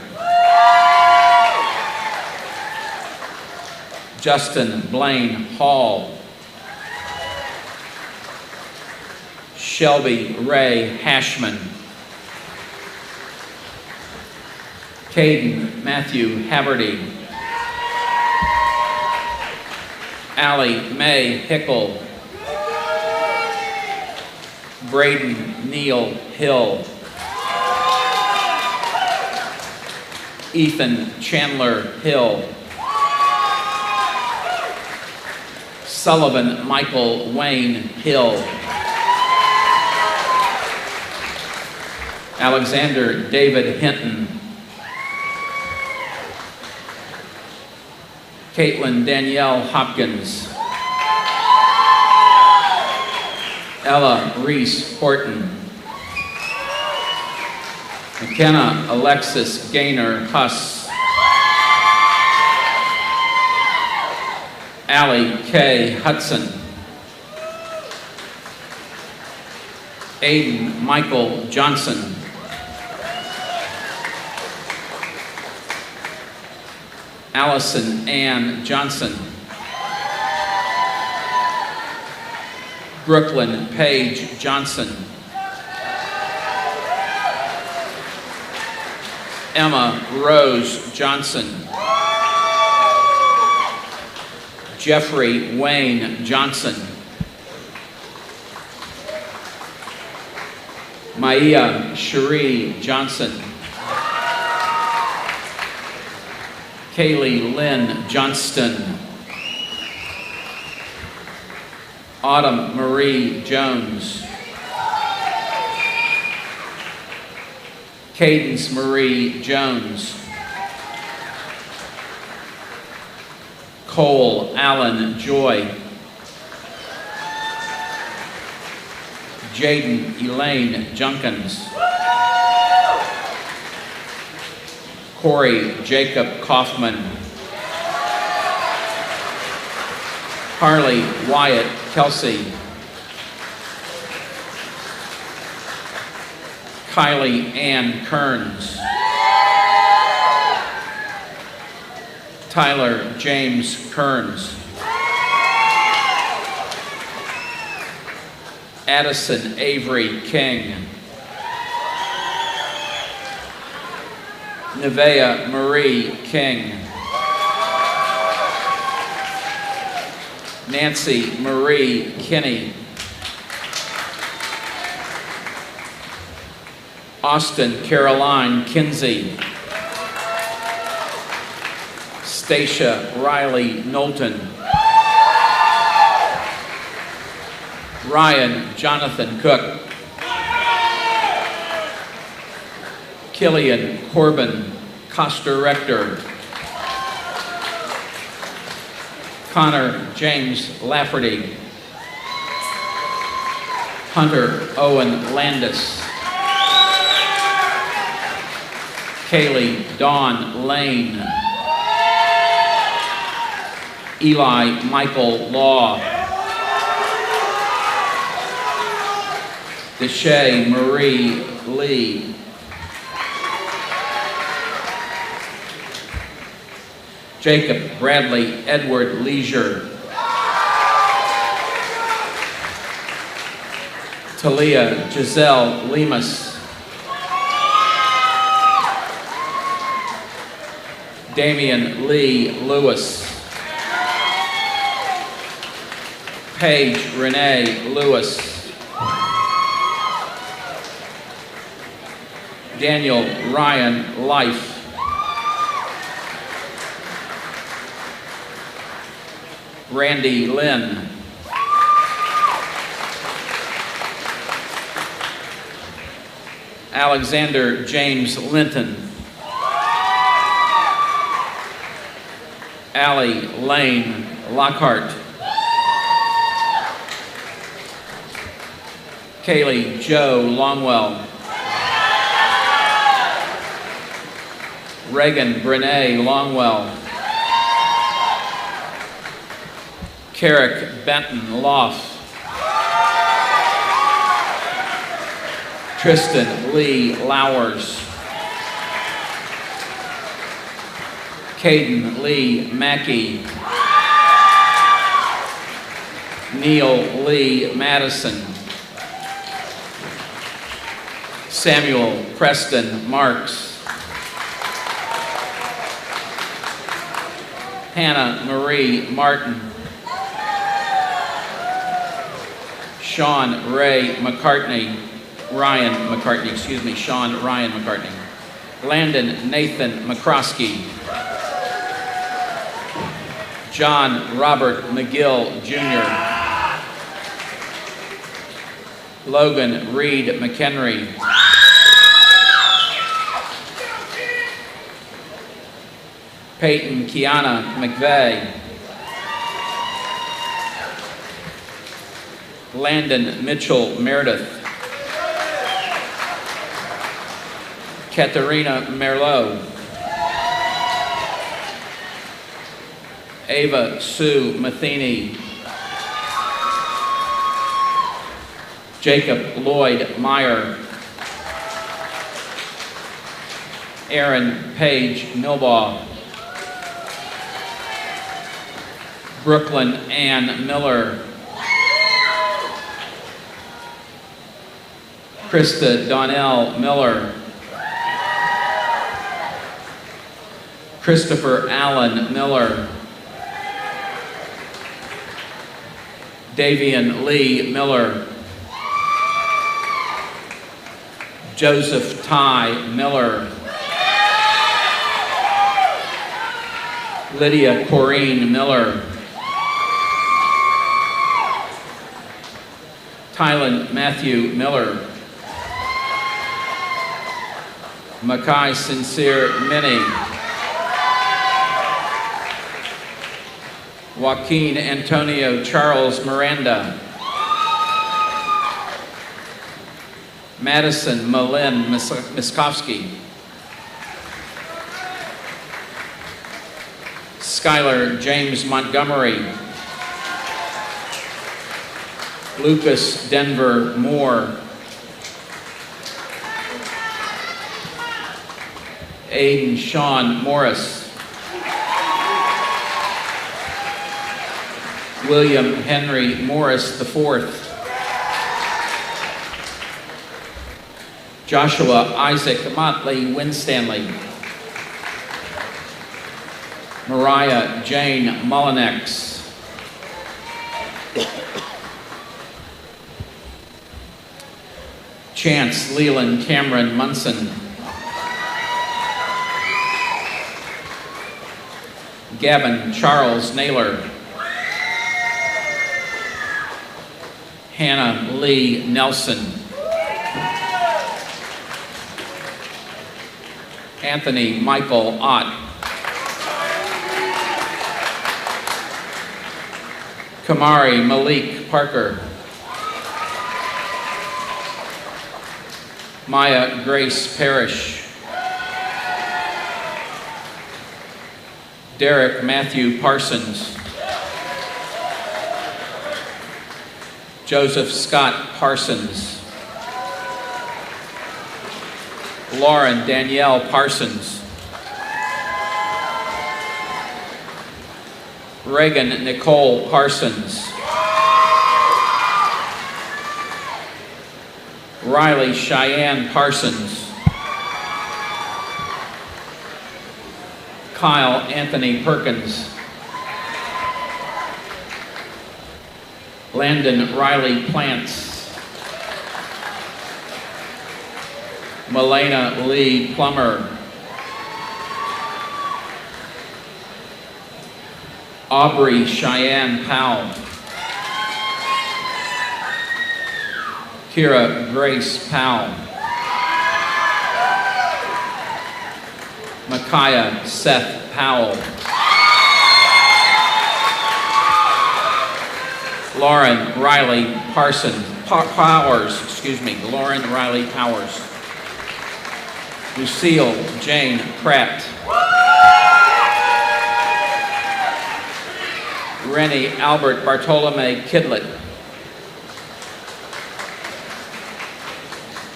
Justin Blaine Hall. Shelby Ray Hashman. Caden Matthew Haverty. Allie Mae Hickle. Braden Neal Hill. Ethan Chandler Hill. Sullivan Michael Wayne Hill. Alexander David Hinton. Caitlin Danielle Hopkins. Ella Reese Horton. McKenna Alexis Gaynor Huss. Allie K. Hudson. Aiden Michael Johnson. Allison Ann Johnson. Brooklyn Paige Johnson. Emma Rose Johnson. Jeffrey Wayne Johnson. Maya Cherie Johnson. Kaylee Lynn Johnston. Autumn Marie Jones. Cadence Marie Jones. Cole Allen Joy. Jaden Elaine Junkins. Corey Jacob Kaufman. Harley Wyatt Kelsey. Kylie Ann Kearns. Tyler James Kearns. Addison Avery King. Nevea Marie King. Nancy Marie Kinney. Austin Caroline Kinsey. Stacia Riley Knowlton. Ryan Jonathan Cook. Killian Corbin Coster Rector. Connor James Lafferty. Hunter Owen Landis. Kaylee Dawn Lane. Eli Michael Law. Deshae Marie Lee. Jacob Bradley Edward Leisure. Talia Giselle Lemus. Damian Lee Lewis. Paige Renee Lewis. Daniel Ryan Life. Randy Lynn. Alexander James Linton. Allie Lane Lockhart. Kaylee Joe Longwell. Reagan Brene Longwell. Carrick Benton Loff. Tristan Lee Lowers. Caden Lee Mackey. Neil Lee Madison. Samuel Preston Marks. Hannah Marie Martin. Sean Ray McCartney. Sean Ryan McCartney. Landon Nathan McCroskey. John Robert McGill Jr. Logan Reed McHenry. Peyton Kiana McVeigh. Landon Mitchell Meredith. Katerina Merlot. Ava Sue Matheny. Jacob Lloyd Meyer. Aaron Page Milbaugh. Brooklyn Ann Miller. Krista Donnell Miller. Christopher Allen Miller. Davian Lee Miller. Joseph Ty Miller. Lydia Corrine Miller. Tylen Matthew Miller. Mackay Sincere Minnie. Joaquin Antonio Charles Miranda. Madison Malin Miskowski. Skylar James Montgomery. Lucas Denver Moore. Aiden Sean Morris. William Henry Morris IV. Joshua Isaac Motley Winstanley. Mariah Jane Mullinex. Chance Leland Cameron Munson. Gavin Charles Naylor. Hannah Lee Nelson. Anthony Michael Ott. Kamari Malik Parker. Maya Grace Parrish. Derek Matthew Parsons. Joseph Scott Parsons. Lauren Danielle Parsons. Reagan Nicole Parsons. Riley Cheyenne Parsons. Kyle Anthony Perkins. Landon Riley Plants. Melena Lee Plummer. Aubrey Cheyenne Powell. Kira Grace Powell. Micaiah Seth Powell. Lauren Riley Lauren Riley Powers. Lucille Jane Pratt. Rennie Albert Bartolome Kidlet.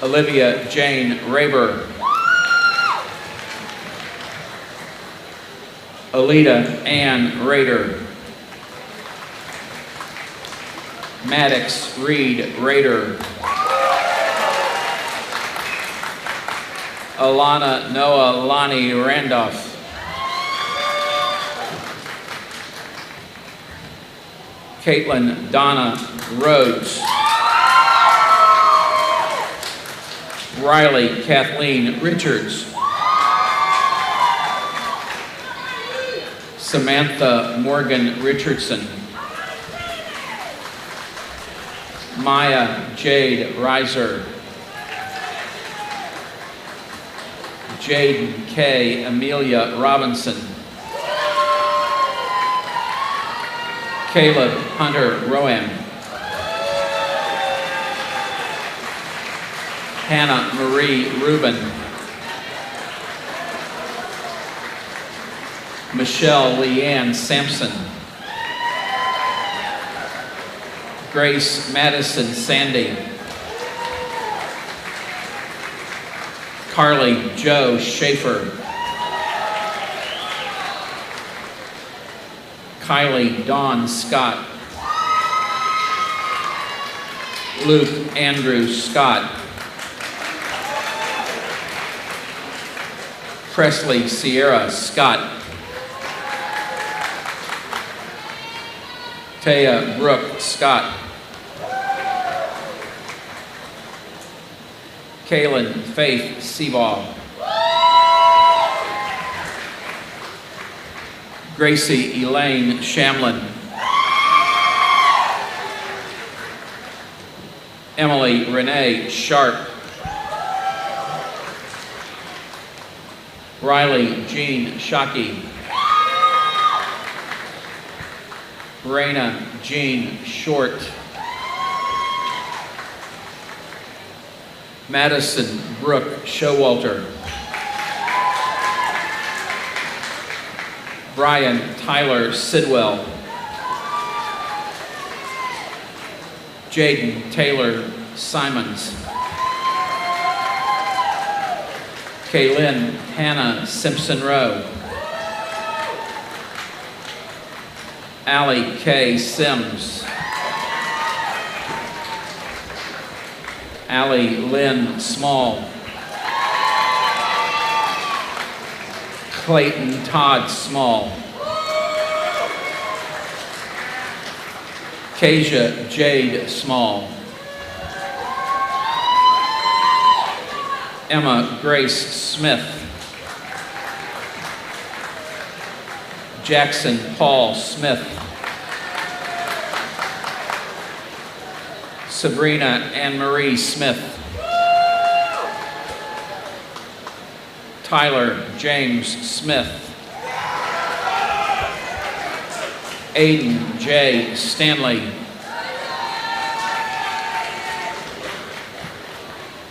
Olivia Jane Raber. Alita Ann Rader. Maddox Reed Rader. Alana Noah Lonnie Randolph. Caitlin Donna Rhodes. Riley Kathleen Richards. Samantha Morgan Richardson. Maya Jade Reiser. Jaden K. Amelia Robinson. Caleb Hunter Rowan. Hannah Marie Rubin. Michelle Leanne Sampson. Grace Madison Sandy. Carly Joe Schaefer. Kylie Dawn Scott. Luke Andrew Scott. Presley Sierra Scott. Taya Brooke Scott. Kaylin Faith Seabaugh. Gracie Elaine Shamlin. Emily Renee Sharp. Riley Jean Shockey. Raina Jean Short. Madison Brooke Showalter. Brian Tyler Sidwell. Jaden Taylor Simons. Kaylin Hannah Simpson Rowe. Allie K. Sims. Allie Lynn Small. Clayton Todd Small. Kasia Jade Small. Emma Grace Smith. Jackson Paul Smith. Sabrina Ann Marie Smith. Tyler James Smith. Aiden J. Stanley.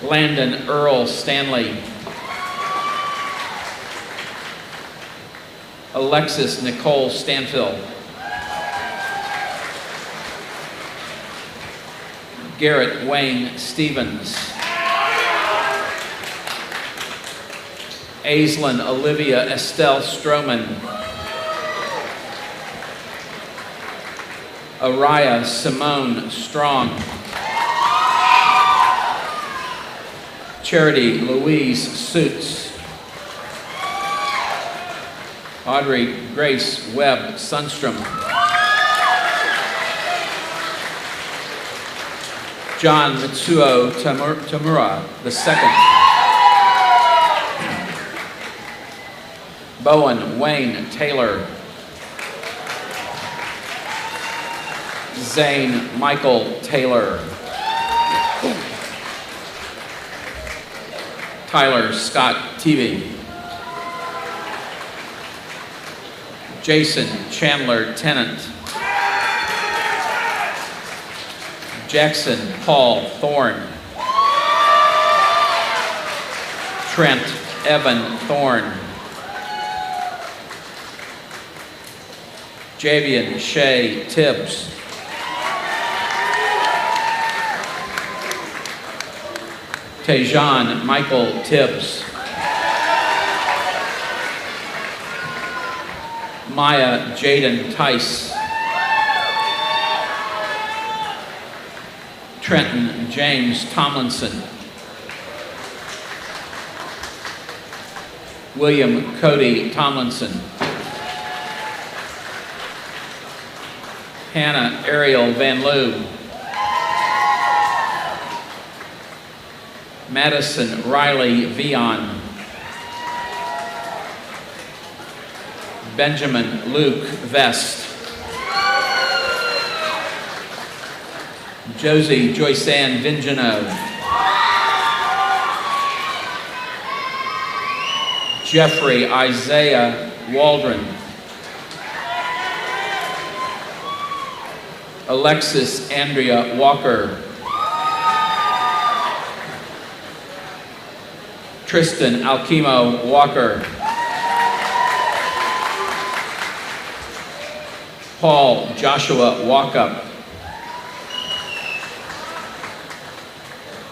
Landon Earl Stanley. Alexis Nicole Stanfill. Garrett Wayne Stevens. Aislinn Olivia Estelle Stroman. Araya Simone Strong. Charity Louise Suits. Audrey Grace Webb Sundstrom. John Mitsuo Tamura II. Bowen Wayne Taylor. Zane Michael Taylor. Tyler Scott Teavee. Jason Chandler Tennant. Jackson Paul Thorne. Trent Evan Thorne. Javian Shay Tibbs. Tejan Michael Tibbs. Maya Jaden Tice. Trenton James Tomlinson. William Cody Tomlinson. Hannah Ariel Van Loo. Madison Riley Vion. Benjamin Luke Vest. Josie Joyceanne Vingino. Jeffrey Isaiah Waldron. Alexis Andrea Walker. Tristan Alkimo Walker. Paul Joshua Walkup.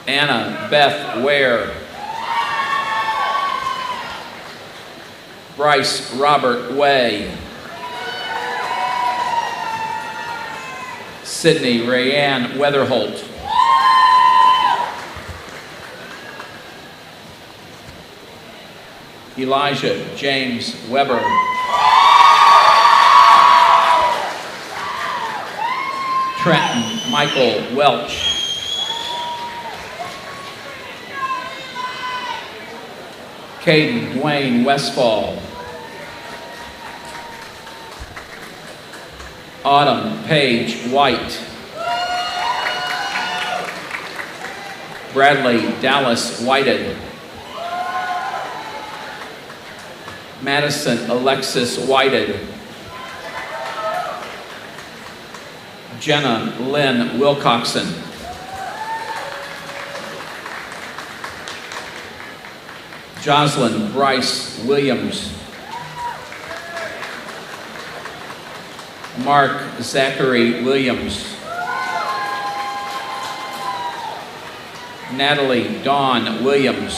Anna Beth Ware. Bryce Robert Way. Sydney Rayanne Weatherholt. Elijah James Weber. Trenton Michael Welch. Caden Dwayne Westfall. Autumn Paige White. Bradley Dallas Whited. Madison Alexis Whited. Jenna Lynn Wilcoxon. Jocelyn Bryce Williams. Mark Zachary Williams. Natalie Dawn Williams.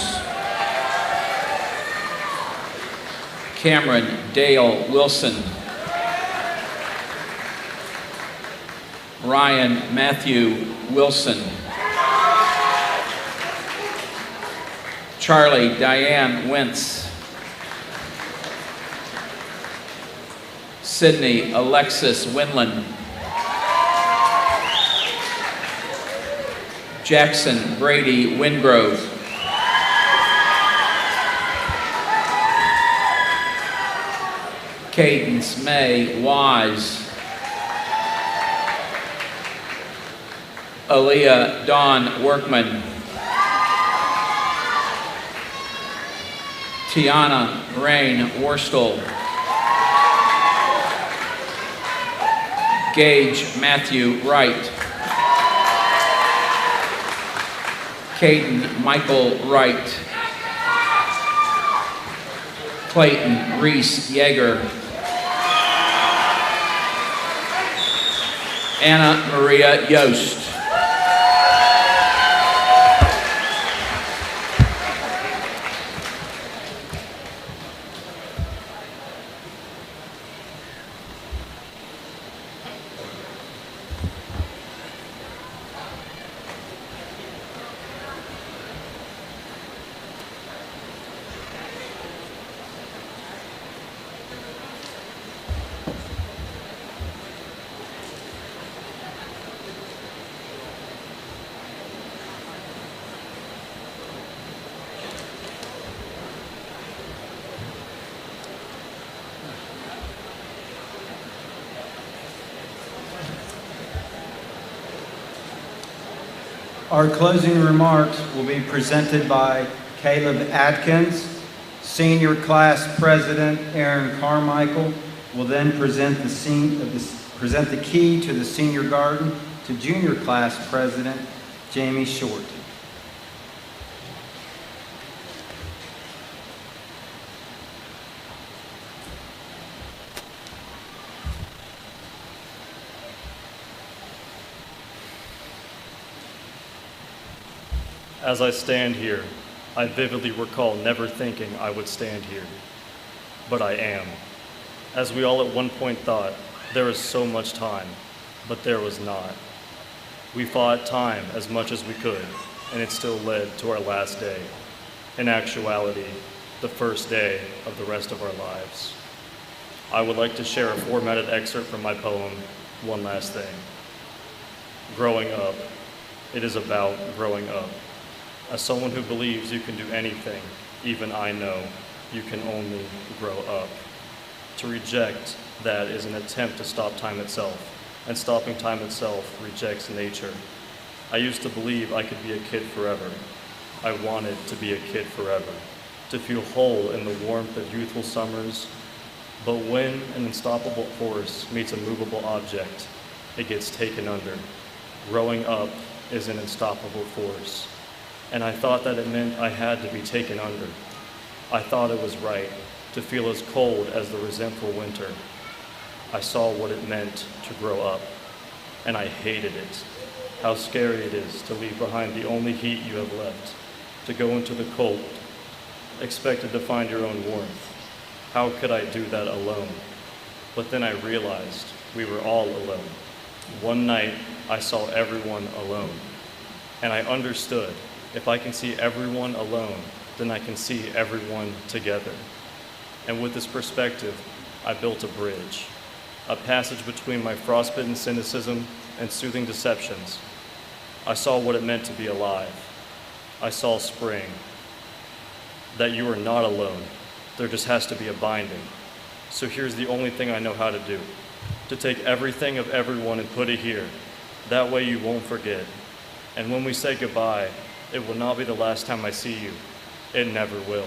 Cameron Dale Wilson. Ryan Matthew Wilson. Charlie Diane Wentz. Sydney Alexis Winland. Jackson Brady Wingrove. Cadence May Wise. Aaliyah Dawn Workman. Tiana Rain Worstel. Gage Matthew Wright. Caden Michael Wright. Clayton Reese Yeager. Anna Maria Yost. Our closing remarks will be presented by Caleb Atkins. Senior Class President Aaron Carmichael will then present the key to the Senior Garden to Junior Class President Jamie Short. As I stand here, I vividly recall never thinking I would stand here. But I am. As we all at one point thought, there is so much time, but there was not. We fought time as much as we could, and it still led to our last day. In actuality, the first day of the rest of our lives. I would like to share a formatted excerpt from my poem, One Last Thing. Growing up, it is about growing up. As someone who believes you can do anything, even I know you can only grow up. To reject that is an attempt to stop time itself, and stopping time itself rejects nature. I used to believe I could be a kid forever. I wanted to be a kid forever, to feel whole in the warmth of youthful summers. But when an unstoppable force meets a movable object, it gets taken under. Growing up is an unstoppable force. And I thought that it meant I had to be taken under. I thought it was right to feel as cold as the resentful winter. I saw what it meant to grow up, and I hated it. How scary it is to leave behind the only heat you have left, to go into the cold, expected to find your own warmth. How could I do that alone? But then I realized we were all alone. One night, I saw everyone alone, and I understood. If I can see everyone alone, then I can see everyone together. And with this perspective, I built a bridge, a passage between my frostbitten cynicism and soothing deceptions. I saw what it meant to be alive. I saw spring. that you are not alone. There just has to be a binding. So here's the only thing I know how to do: to take everything of everyone and put it here. That way you won't forget. And when we say goodbye, it will not be the last time I see you. It never will.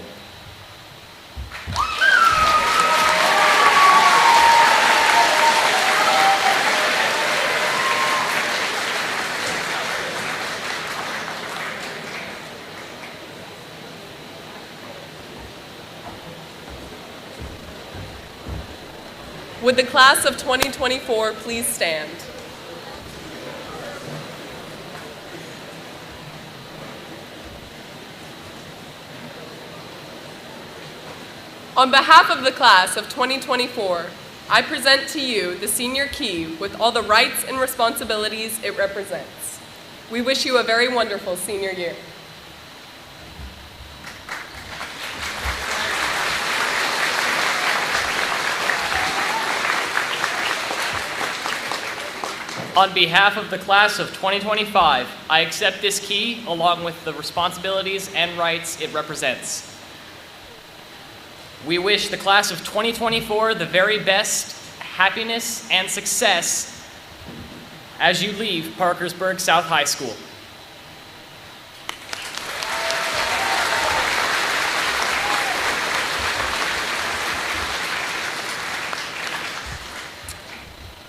Would the class of 2024 please stand? On behalf of the class of 2024, I present to you the senior key with all the rights and responsibilities it represents. We wish you a very wonderful senior year. On behalf of the class of 2025, I accept this key along with the responsibilities and rights it represents. We wish the class of 2024 the very best happiness and success as you leave Parkersburg South High School.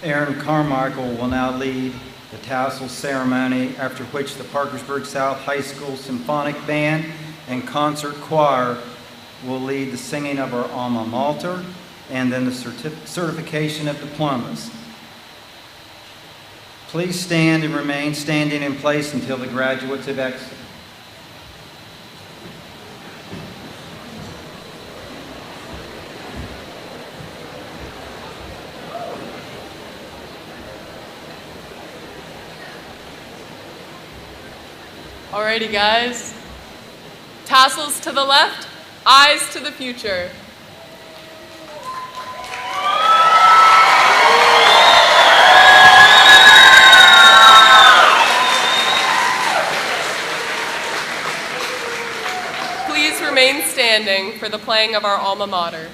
Aaron Carmichael will now lead the tassel ceremony, after which the Parkersburg South High School Symphonic Band and Concert Choir will lead the singing of our alma mater and then the certification of diplomas. Please stand and remain standing in place until the graduates have exited. Alrighty, guys. Tassels to the left, eyes to the future. Please remain standing for the playing of our alma mater.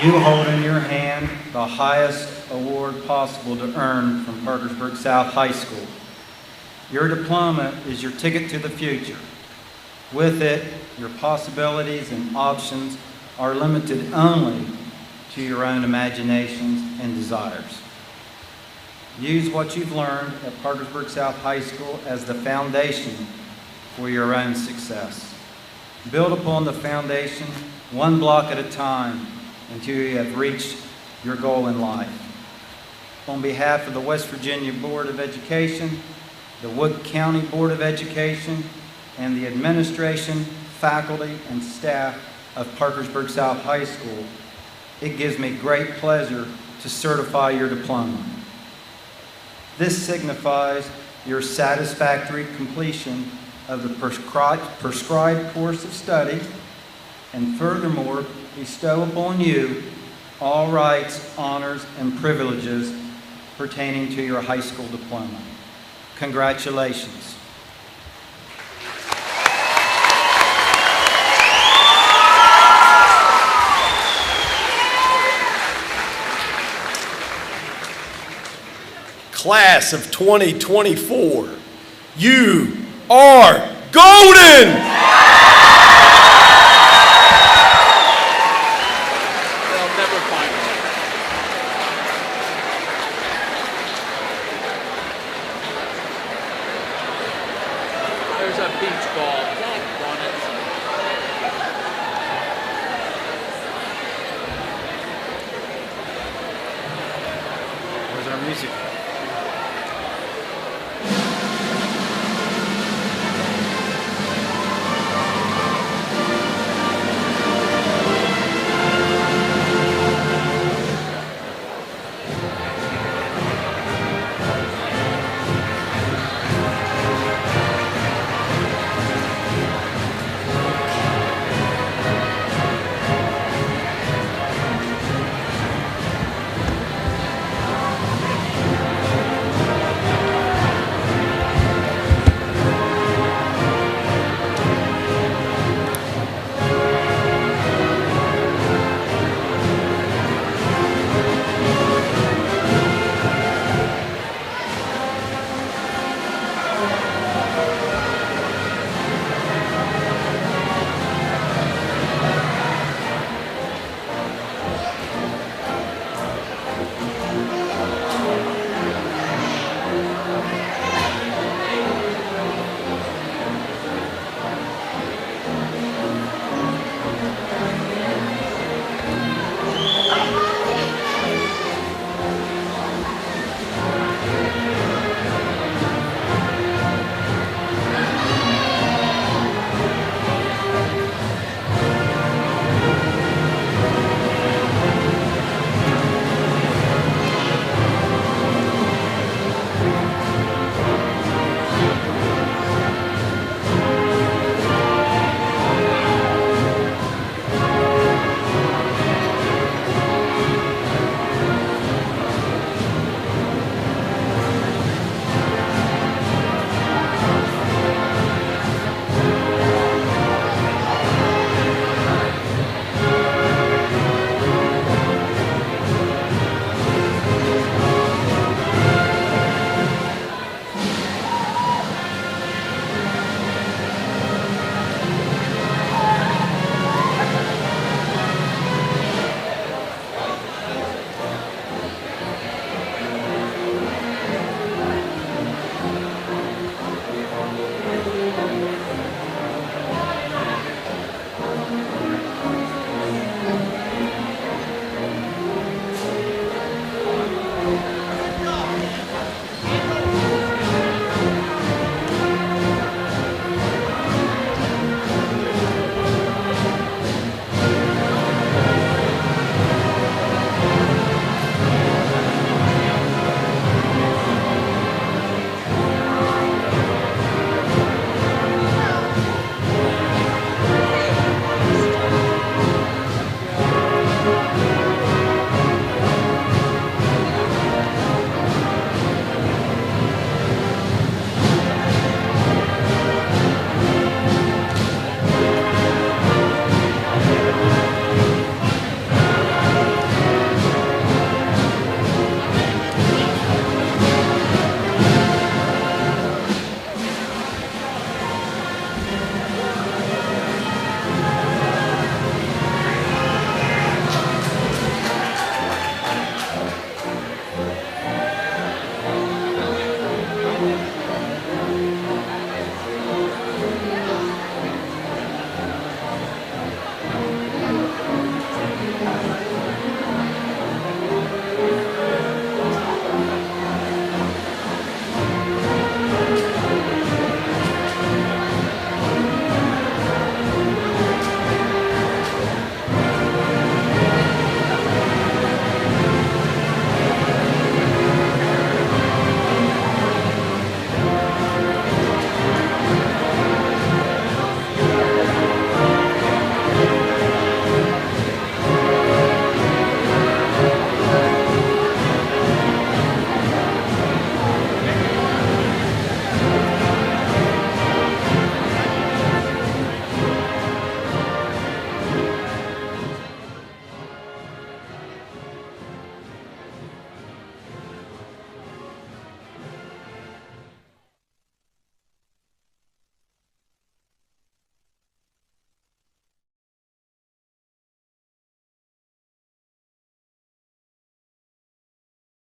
You hold in your hand the highest award possible to earn from Parkersburg South High School. Your diploma is your ticket to the future. With it, your possibilities and options are limited only to your own imaginations and desires. Use what you've learned at Parkersburg South High School as the foundation for your own success. Build upon the foundation one block at a time until you have reached your goal in life. On behalf of the West Virginia Board of Education, the Wood County Board of Education, and the administration, faculty, and staff of Parkersburg South High School, it gives me great pleasure to certify your diploma. This signifies your satisfactory completion of the prescribed course of study, and furthermore, bestow upon you all rights, honors, and privileges pertaining to your high school diploma. Congratulations. Class of 2024, you are golden! They'll never find it. There's a beach ball.